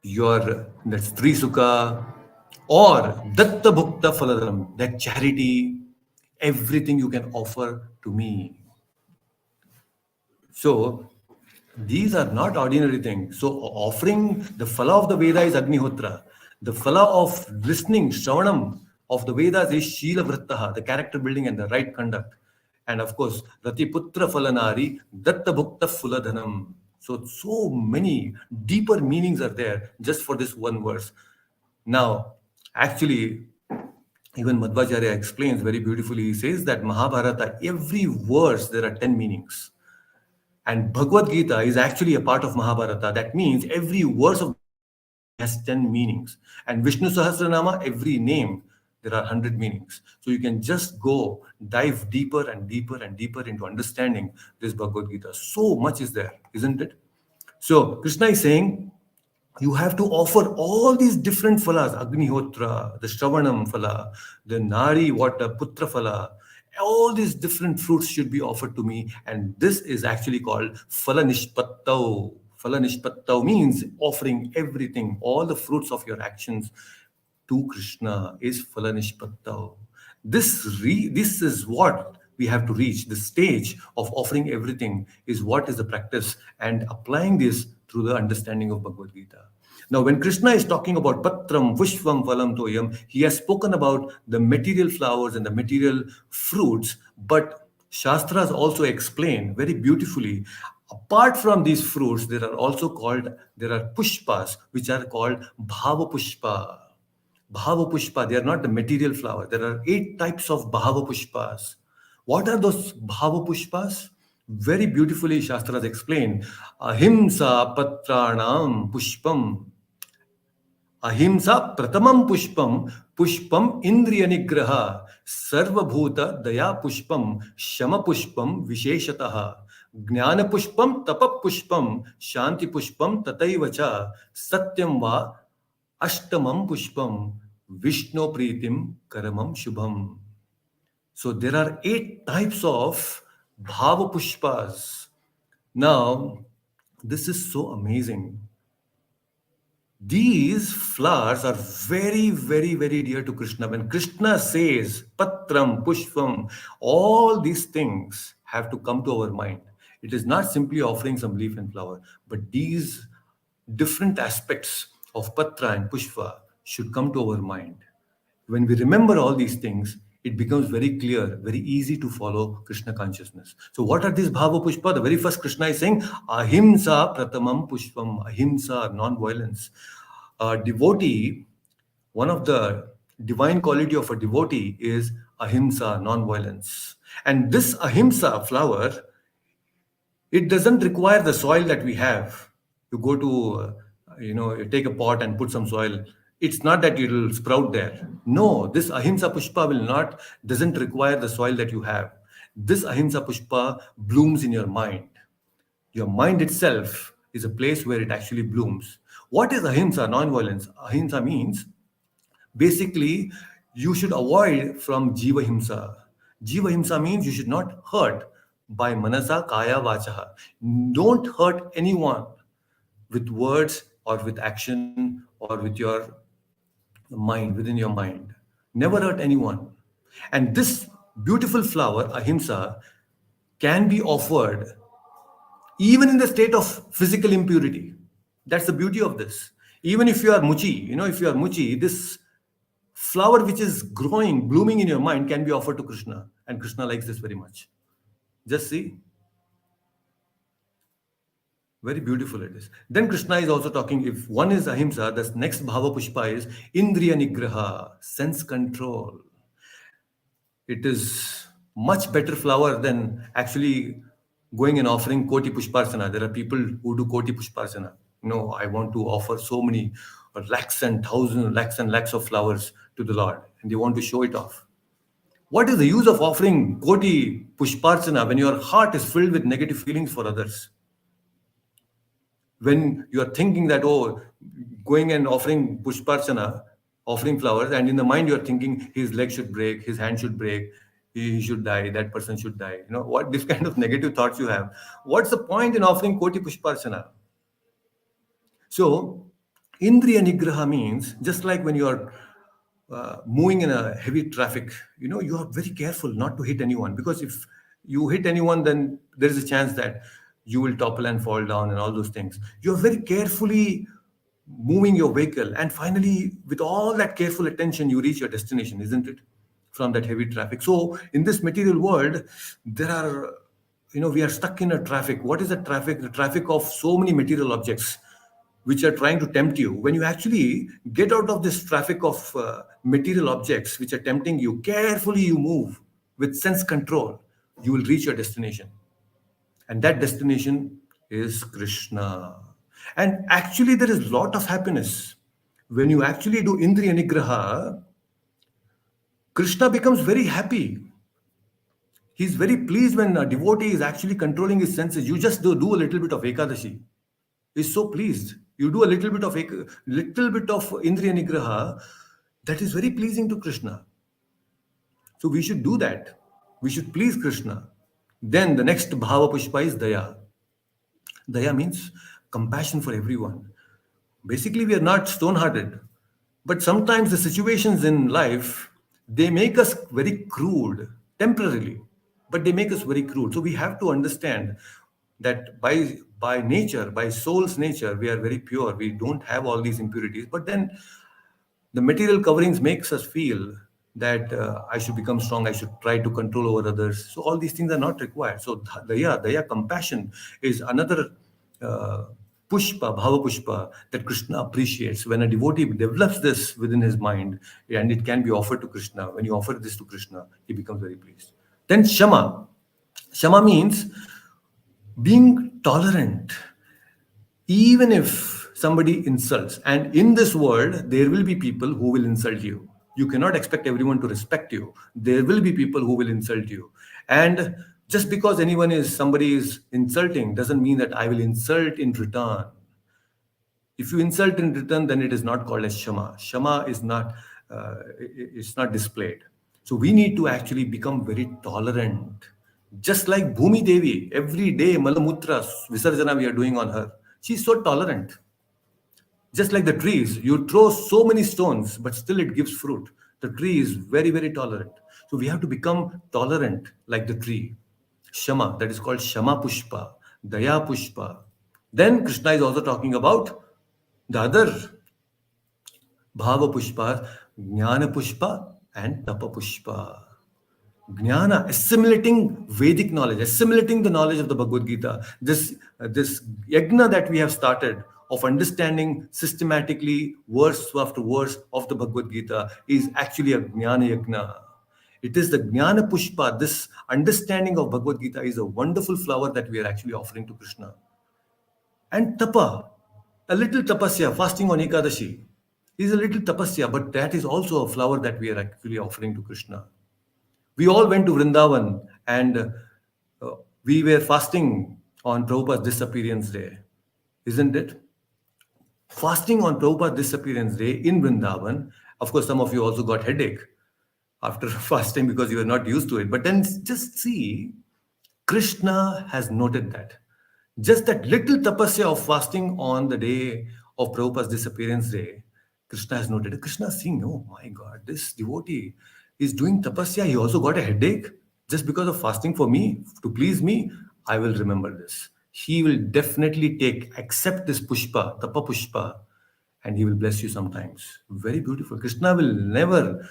your that Sri Sukha, or Datta Bhukta Phaladhanam, that charity, everything you can offer to me. So these are not ordinary things. So offering the phala of the Veda is Agnihotra. The phala of listening, Shravanam of the Vedas is Shila Vrittaha, the character building and the right conduct. And of course, Rati Putra Phalanari, Datta Bhukta Fuladhanam. So many deeper meanings are there just for this one verse. Now, actually, even Madhvacharya explains very beautifully. He says that Mahabharata, every verse, there are 10 meanings. And Bhagavad Gita is actually a part of Mahabharata. That means every verse of Bhagavad Gita has 10 meanings. And Vishnu Sahasranama, every name, there are 100 meanings. So you can just go dive deeper and deeper and deeper into understanding this Bhagavad Gita. So much is there, isn't it? So Krishna is saying, you have to offer all these different phalas, Agnihotra, the Shravanam phala, the Nari water, Putra phala, all these different fruits should be offered to me. And this is actually called phala nishpattau. Phala nishpattau means offering everything, all the fruits of your actions to Krishna is phala nishpattau. This is what we have to reach. The stage of offering everything is what is the practice and applying this through the understanding of Bhagavad Gita. Now, when Krishna is talking about patram, pushpam, phalam, toyam, he has spoken about the material flowers and the material fruits, but Shastras also explain very beautifully. Apart from these fruits, there are pushpas, which are called bhava pushpa. Bhava Pushpa, they are not the material flower. There are 8 types of Bhava Pushpas. What are those Bhava Pushpas? Very beautifully, Shastras explain. Ahimsa Patranam Pushpam. Ahimsa Pratamam Pushpam. Pushpam Indriya Nigraha. Sarvabhuta Daya Pushpam. Shama Pushpam Visheshataha. Jnana Pushpam Tapa Pushpam. Shanti Pushpam Tataivacha. Satyam Va Ashtamam Pushpam Vishnu Pritim Karamam Shubham. So there are 8 types of Bhava Pushpas. Now, this is so amazing. These flowers are very, very, very dear to Krishna. When Krishna says Patram, Pushpam, all these things have to come to our mind. It is not simply offering some leaf and flower, but these different aspects of Patra and Pushpa should come to our mind. When we remember all these things, it becomes very clear, very easy to follow Krishna consciousness. So, what are these Bhava Pushpa? The very first Krishna is saying, Ahimsa Pratamam Pushpam, Ahimsa, non violence. A devotee, one of the divine quality of a devotee is Ahimsa, non violence. And this Ahimsa flower, it doesn't require the soil that we have. You go to, you take a pot and put some soil. It's not that it will sprout there. No, this ahimsa pushpa doesn't require the soil that you have. This ahimsa pushpa blooms in your mind. Your mind itself is a place where it actually blooms. What is ahimsa, non-violence? Ahimsa means Basically, you should avoid from jiva himsa. Jiva himsa means you should not hurt by manasa kaya vachaha. Don't hurt anyone with words or with action or with your mind, within your mind. Never hurt anyone. And this beautiful flower, ahimsa, can be offered even in the state of physical impurity. That's the beauty of this. Even if you are muchi, if you are muchi, this flower which is growing, blooming in your mind can be offered to Krishna. And Krishna likes this very much. Just see, very beautiful it is. Then Krishna is also talking, if one is ahimsa, the next bhava pushpa is indriya nigraha, sense control. It is much better flower than actually going and offering koti pushparsana. There are people who do koti pushparsana. I want to offer so many lakhs and thousands, lakhs and lakhs of flowers to the Lord, and they want to show it off. What is the use of offering koti pushparsana when your heart is filled with negative feelings for others? When you are thinking that, oh, going and offering pushparchana, offering flowers, and in the mind you are thinking his leg should break, his hand should break, he should die, that person should die. What this kind of negative thoughts you have. What's the point in offering koti pushparchana? So, Indriya Nigraha means just like when you are moving in a heavy traffic, you are very careful not to hit anyone, because if you hit anyone, then there is a chance that you will topple and fall down and all those things. You're very carefully moving your vehicle, and finally, with all that careful attention, you reach your destination, isn't it? From that heavy traffic. So, in this material world, there are, we are stuck in a traffic. What is the traffic? The traffic of so many material objects which are trying to tempt you. When you actually get out of this traffic of material objects which are tempting you, carefully you move with sense control, you will reach your destination. And that destination is Krishna. And actually, there is a lot of happiness. When you actually do Indriya Nigraha, Krishna becomes very happy. He's very pleased when a devotee is actually controlling his senses. You just do a little bit of Ekadashi. Is so pleased. You do a little bit of Indriya Nigraha, that is very pleasing to Krishna. So we should do that. We should please Krishna. Then the next Bhava Pushpa is Daya. Daya means compassion for everyone. Basically, we are not stone-hearted, but sometimes the situations in life, they make us very crude temporarily, but they make us very crude. So we have to understand that by nature, by soul's nature, we are very pure. We don't have all these impurities, but then the material coverings makes us feel that I should become strong, I should try to control over others. So all these things are not required. So daya, compassion is another uh, pushpa, bhava pushpa, that Krishna appreciates. When a devotee develops this within his mind, and it can be offered to Krishna, when you offer this to Krishna, he becomes very pleased. Then shama. Shama means being tolerant, even if somebody insults. And in this world, there will be people who will insult you. You cannot expect everyone to respect you. There will be people who will insult you. And just because somebody is insulting doesn't mean that I will insult in return. If you insult in return, then it is not called as shama. Shama is not, it's not displayed. So we need to actually become very tolerant. Just like Bhumi Devi, every day Malamutra Visarjana we are doing on her. She's so tolerant. Just like the trees, you throw so many stones, but still it gives fruit. The tree is very, very tolerant. So we have to become tolerant like the tree. Shama, that is called Shama Pushpa, Daya Pushpa. Then Krishna is also talking about the other Bhava Pushpas, Jnana Pushpa and Tapa Pushpa. Jnana, assimilating Vedic knowledge, assimilating the knowledge of the Bhagavad Gita. This yagna that we have started of understanding systematically, verse after verse of the Bhagavad Gita, is actually a Jnana yagna. It is the Jnana Pushpa. This understanding of Bhagavad Gita is a wonderful flower that we are actually offering to Krishna. And tapa, a little tapasya, fasting on Ekadashi, is a little tapasya, but that is also a flower that we are actually offering to Krishna. We all went to Vrindavan, and we were fasting on Prabhupada's disappearance day, isn't it? Fasting on Prabhupada's disappearance day in Vrindavan, Of course, some of you also got headache after fasting because you are not used to it. But then just see, Krishna has noted that. Just that little tapasya of fasting on the day of Prabhupada's disappearance day, Krishna has noted it. Krishna is seeing, oh my God, this devotee is doing tapasya. He also got a headache just because of fasting for me, to please me. I will remember this. He will definitely accept this pushpa, tapa pushpa, and he will bless you sometimes. Very beautiful. Krishna will never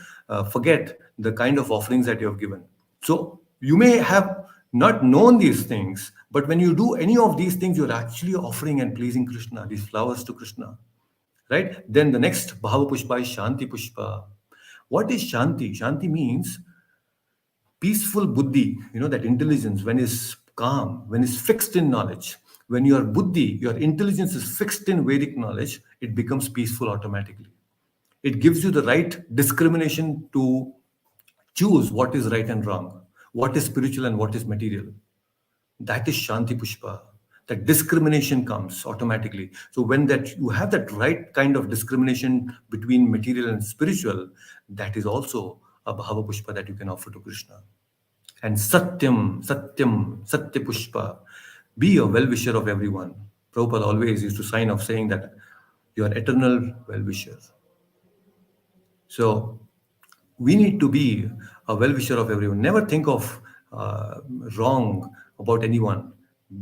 forget the kind of offerings that you have given. So you may have not known these things, but when you do any of these things, you're actually offering and pleasing Krishna, these flowers to Krishna. Right? Then the next Bhava Pushpa is Shanti Pushpa. What is Shanti? Shanti means peaceful buddhi, that intelligence, when is calm, when is fixed in knowledge. When your buddhi, your intelligence is fixed in Vedic knowledge, it becomes peaceful automatically. It gives you the right discrimination to choose what is right and wrong, what is spiritual and what is material. That is Shanti Pushpa. That discrimination comes automatically. So when that you have that right kind of discrimination between material and spiritual, that is also a Bhava Pushpa that you can offer to Krishna. And Satyam, Satyam, Satya Pushpa. Be a well-wisher of everyone. Prabhupada always used to sign off saying that you are eternal well-wisher. So we need to be a well-wisher of everyone. Never think of uh, wrong about anyone.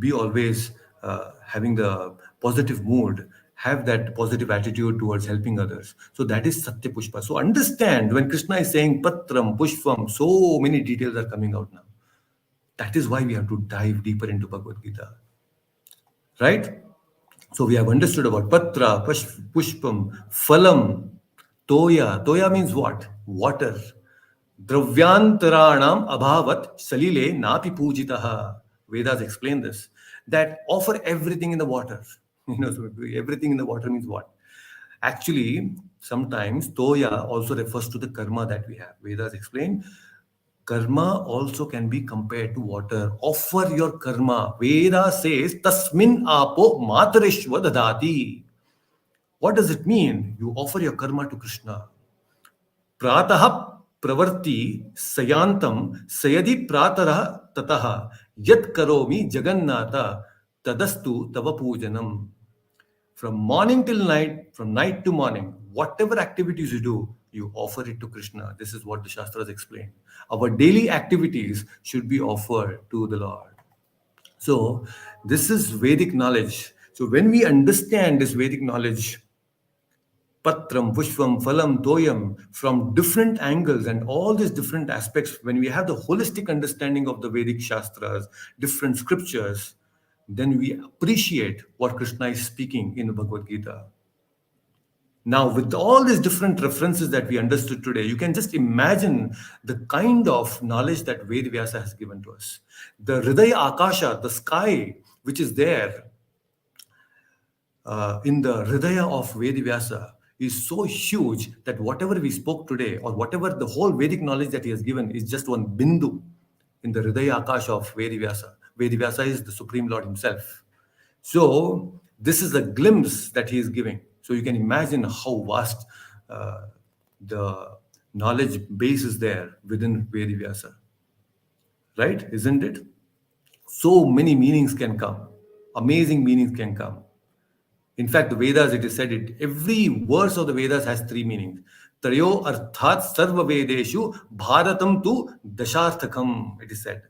Be always having the positive mood. Have that positive attitude towards helping others. So that is Satya Pushpa. So understand when Krishna is saying Patram, Pushpam, so many details are coming out now. That is why we have to dive deeper into Bhagavad Gita, right? So we have understood about Patra, Pushpam, Phalam, Toya. Toya means what? Water. Dravyantaranam abhavat salile napi pujitaha. Vedas explain this. That offer everything in the water. So everything in the water means what? Actually, sometimes Toya also refers to the karma that we have. Vedas explain karma also can be compared to water. Offer your karma. Veda says, Tasmin apo matarishva dadati. What does it mean? You offer your karma to Krishna. प्रातः प्रवर्ति सयांतम सयदि प्रातरः ततः यत् करोमि जगन्नाथ तदस्तु तव पूजनम. From morning till night, from night to morning, whatever activities you do, you offer it to Krishna. This is what the Shastras explain. Our daily activities should be offered to the Lord. So, this is Vedic knowledge. So, when we understand this Vedic knowledge, Patram, Pushpam, Phalam, Toyam, from different angles and all these different aspects, when we have the holistic understanding of the Vedic Shastras, different scriptures, then we appreciate what Krishna is speaking in the Bhagavad Gita. Now, with all these different references that we understood today, you can just imagine the kind of knowledge that Ved Vyasa has given to us. The Hridaya Akasha, the sky which is there in the Hridaya of Vedavyasa is so huge that whatever we spoke today, or whatever the whole Vedic knowledge that he has given, is just one bindu in the Hridaya Akash of Vedavyasa. Vedavyasa is the Supreme Lord Himself. So, this is a glimpse that he is giving. So, you can imagine how vast the knowledge base is there within Vedavyasa. Right? Isn't it? So many meanings can come, amazing meanings can come. In fact, the Vedas, it is said, every verse of the Vedas has three meanings. Trayo arthat sarva vedeshu bharatam tu dasharthakam, it is said.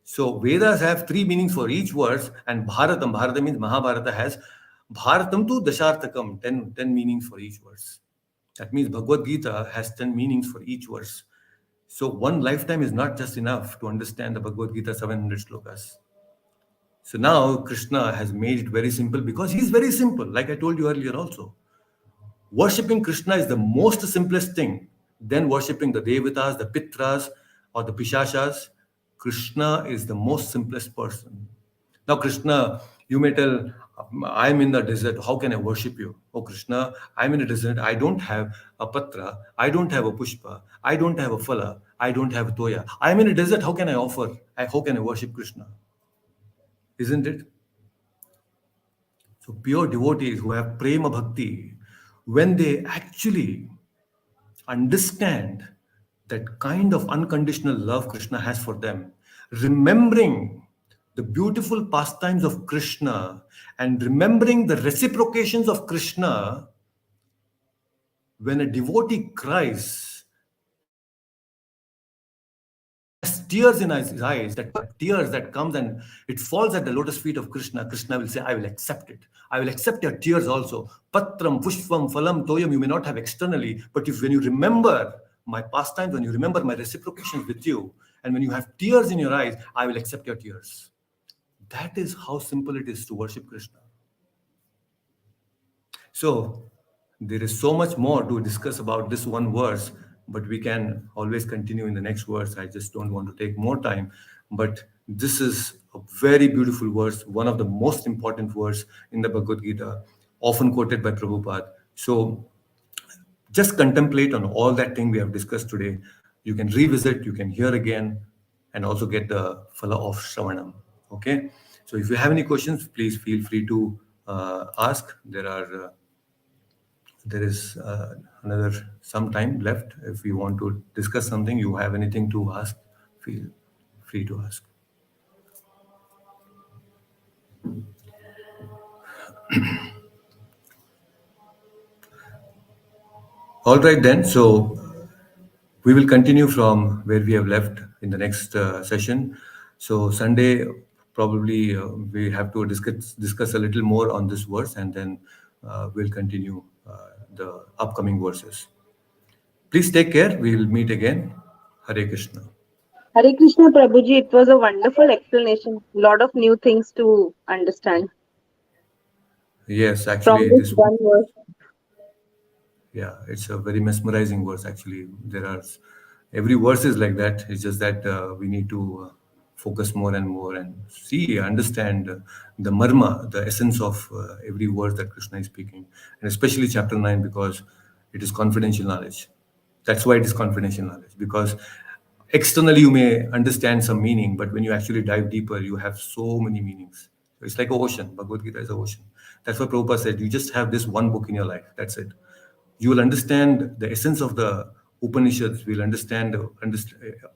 So Vedas have three meanings for each verse, and Bharata means Mahabharata has Bharatam tu dasharthakam, 10 meanings for each verse. That means Bhagavad Gita has 10 meanings for each verse. So one lifetime is not just enough to understand the Bhagavad Gita 700 slokas. So now Krishna has made it very simple because he is very simple, like I told you earlier also. Worshipping Krishna is the most simplest thing than worshipping the Devatas, the Pitras, or the Pishashas. Krishna is the most simplest person. Now, Krishna, you may tell, I'm in the desert. How can I worship you? Oh, Krishna, I'm in a desert. I don't have a patra. I don't have a pushpa. I don't have a phala. I don't have a toya. I'm in a desert. How can I offer? How can I worship Krishna? Isn't it? So pure devotees who have prema bhakti, when they actually understand that kind of unconditional love Krishna has for them, remembering the beautiful pastimes of Krishna and remembering the reciprocations of Krishna, when a devotee cries, when he has tears in his eyes, that tears that comes and it falls at the lotus feet of Krishna, Krishna will say, I will accept it. I will accept your tears also. Patram, pushpam, phalam, toyam, you may not have externally, but if when you remember my pastimes, when you remember my reciprocations with you, and when you have tears in your eyes, I will accept your tears. That is how simple it is to worship Krishna. So there is so much more to discuss about this one verse, but we can always continue in the next verse. I just don't want to take more time. But this is a very beautiful verse, one of the most important verse in the Bhagavad Gita, often quoted by Prabhupada. So just contemplate on all that thing we have discussed today. You can revisit, you can hear again, and also get the phala of Shravanam. Okay. So if you have any questions, please feel free to ask. There is another some time left. If you want to discuss something, you have anything to ask, feel free to ask. All right then. So we will continue from where we have left in the next session. So Sunday, probably we have to discuss a little more on this verse, and then we'll continue the upcoming verses. Please take care. We will meet again. Hare Krishna. Hare Krishna Prabhuji, it was a wonderful explanation. Lot of new things to understand Yes, from actually, this this one. one verse. Yeah, it's a very mesmerizing verse. Actually, every verse is like that. It's just that we need to focus more and more and see, understand the marma, the essence of every word that Krishna is speaking, and especially chapter 9, because it is confidential knowledge. That's why it is confidential knowledge, because externally you may understand some meaning, but when you actually dive deeper, you have so many meanings. So it's like an ocean. Bhagavad Gita is an ocean. That's why Prabhupada said, you just have this one book in your life. That's it. You will understand the essence of the Upanishads. We'll understand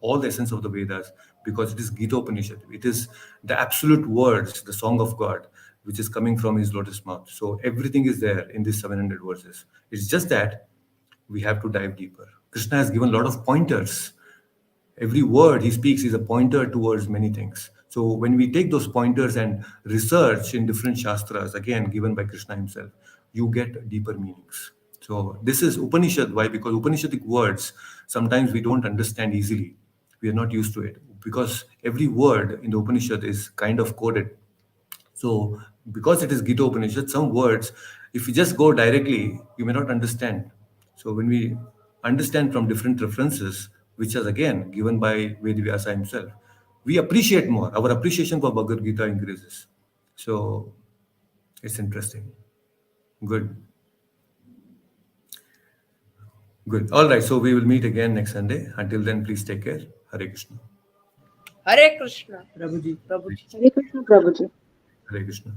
all the essence of the Vedas, because it is Gita Upanishad. It is the absolute words, the song of God, which is coming from his lotus mouth. So everything is there in these 700 verses. It's just that we have to dive deeper. Krishna has given a lot of pointers. Every word he speaks is a pointer towards many things. So when we take those pointers and research in different shastras, again given by Krishna himself, you get deeper meanings. So this is Upanishad. Why? Because Upanishadic words sometimes we don't understand easily. We are not used to it, because every word in the Upanishad is kind of coded. So, because it is Gita Upanishad, some words, if you just go directly, you may not understand. So, when we understand from different references, which is again given by Vedvyasa himself, we appreciate more. Our appreciation for Bhagavad Gita increases. So, it's interesting. Good. Good. All right. So, we will meet again next Sunday. Until then, please take care. Hare Krishna. Hare Krishna, Prabhuji. Hare Krishna Prabhuji. Hare Krishna.